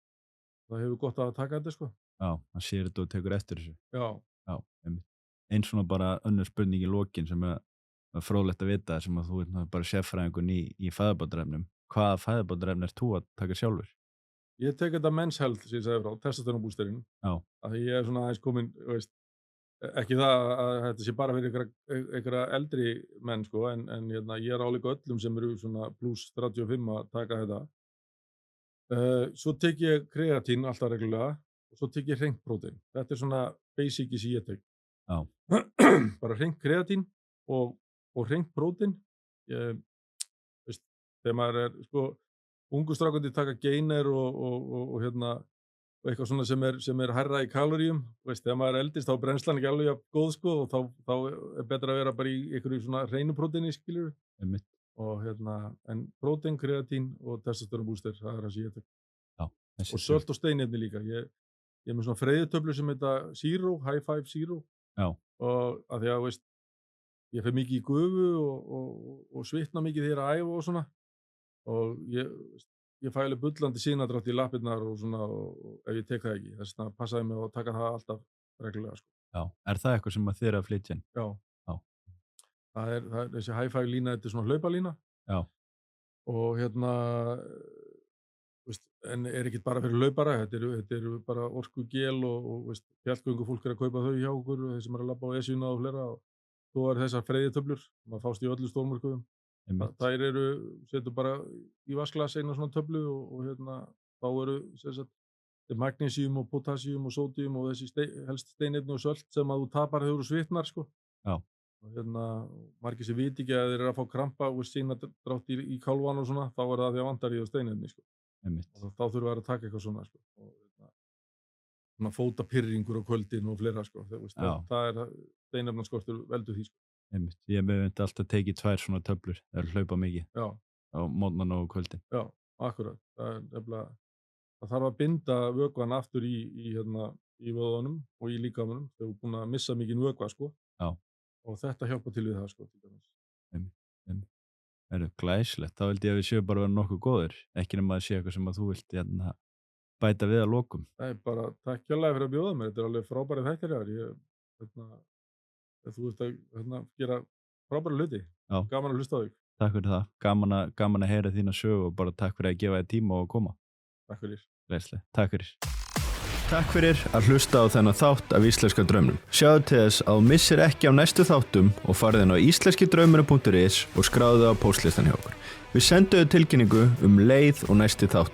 það hefur gott að taka þetta, sko. já, hann sér þetta og tekur eftir þessu. Já, Já, einmitt. Einn svona bara önnur spurning í lokin sem er fróðlegt að vita sem að þú ert náttúrulega bara sérfræðingur í fæðubótarefnum. Hvaða fæðubótarefni ert þú að taka sjálfur? ég tek þetta Men's Health sem ég sagði frá, testosterónbústerinn, Já, af því ég er svona aðeins kominn, ekki það að þetta sé bara fyrir einhverja eldri menn, sko, en ég er álíka öllum sem eru svona pluss 35 að taka þetta. Svo tek ég kreatín alltaf reglulega og svo tek ég hreint prótein. Þetta er svona basicið sem ég tek. já, Bara hreint kreatín og hreint prótein. Ég, þegar maður er, sko, ungu strákandi taka Gainer og eitthvað svona sem er hærra í kaloríum, þegar maður er eldist þá er brennslan ekki alveg jafn góð, sko, og þá er betra að vera bara í einhverju svona hreinu próteini, skilurðu. einmitt. Og en prótein, kreatín og testosterónbúster, það er það sem ég tek. Já, þessi Og sölt og steinefni líka. Ég er með svona freyðitöflu sem heita Zero, High Five Zero, Já, og að því að, ég fer mikið í gufu og svitna mikið þegar að æfa og svona, og ég fæ alveg bullandi sinadrátt í lappirnar og svona, og ef ég tek það ekki, þess vegna passaði mig að taka það alltaf reglulega, sko. já. Er það eitthvað sem að þið eru að flytja inn? Já, Já, það er þessi High Five lína, þetta er svona hlaupalína já, og en er ekkert bara fyrir hlaupara, þetta eru bara orkugel og fjallgöngu fólk er að kaupa þau hjá okkur, þeir sem er að labba á Esjuna og fleira, og svo er þessar freyðitöflur, maður fást í öllu stórmörkuðum. einmitt. Þær setur bara í vasklas eina svona töflu og þá eru sem sagt magnesíum og potassium og sódium og þessi helst steinefni og sölt sem að þú tapar þegar þú svitnar, sko. Já, Og margir sem viti ekki að þeir eru að fá krampa og sinadrátt í kálvan og svona, þá er það því að vantar í það steinefni, sko. einmitt. Og þá þurfa þær að taka eitthvað svona, sko. Og svona fótapirringur á kvöldin og fleira, sko. Já. Það er steinefnaskortur veldur því, sko. Einmitt. Ég myndi alltaf tekið 2 svona töflur þegar hlaupa mikið Já, á mótnana og kvöldin. já, akkurat. Það er nefnilega, það þarf að binda vökvann aftur í vöðunum og í líkamanum þegar þú er búin að missa mikinn vökva, sko. Já, Og þetta hjálpar til við það, sko, til dæmis. einmitt, einmitt. Glæsilegt. Þá vildi ég að við séum bara að vera nokkuð góðir. Ekki nema að sé eitthvað sem að þú vilt bæta við að lokum? Það bara takk kjærlega fyrir að bjóða mér. Þetta alveg frábærið þættir hjá þér. Þú ert að gera frábæra hluti. Já. Gaman að hlusta á þig. Takk fyrir það. Gaman að heyra þína sögu og bara takk fyrir að gefa þér tíma og koma. Takk fyrir. Glæsilegt. Takk fyrir. Takk fyrir að hlusta á þennan þátt af Íslenska draumnum. Sjáðu til þess að þú missir ekki af næstu þáttum og farið inn á íslenskidraumurinn.is og skráðu á póstlistan hjá okkur. Við sendum þér tilkynningu leið og næsti þáttur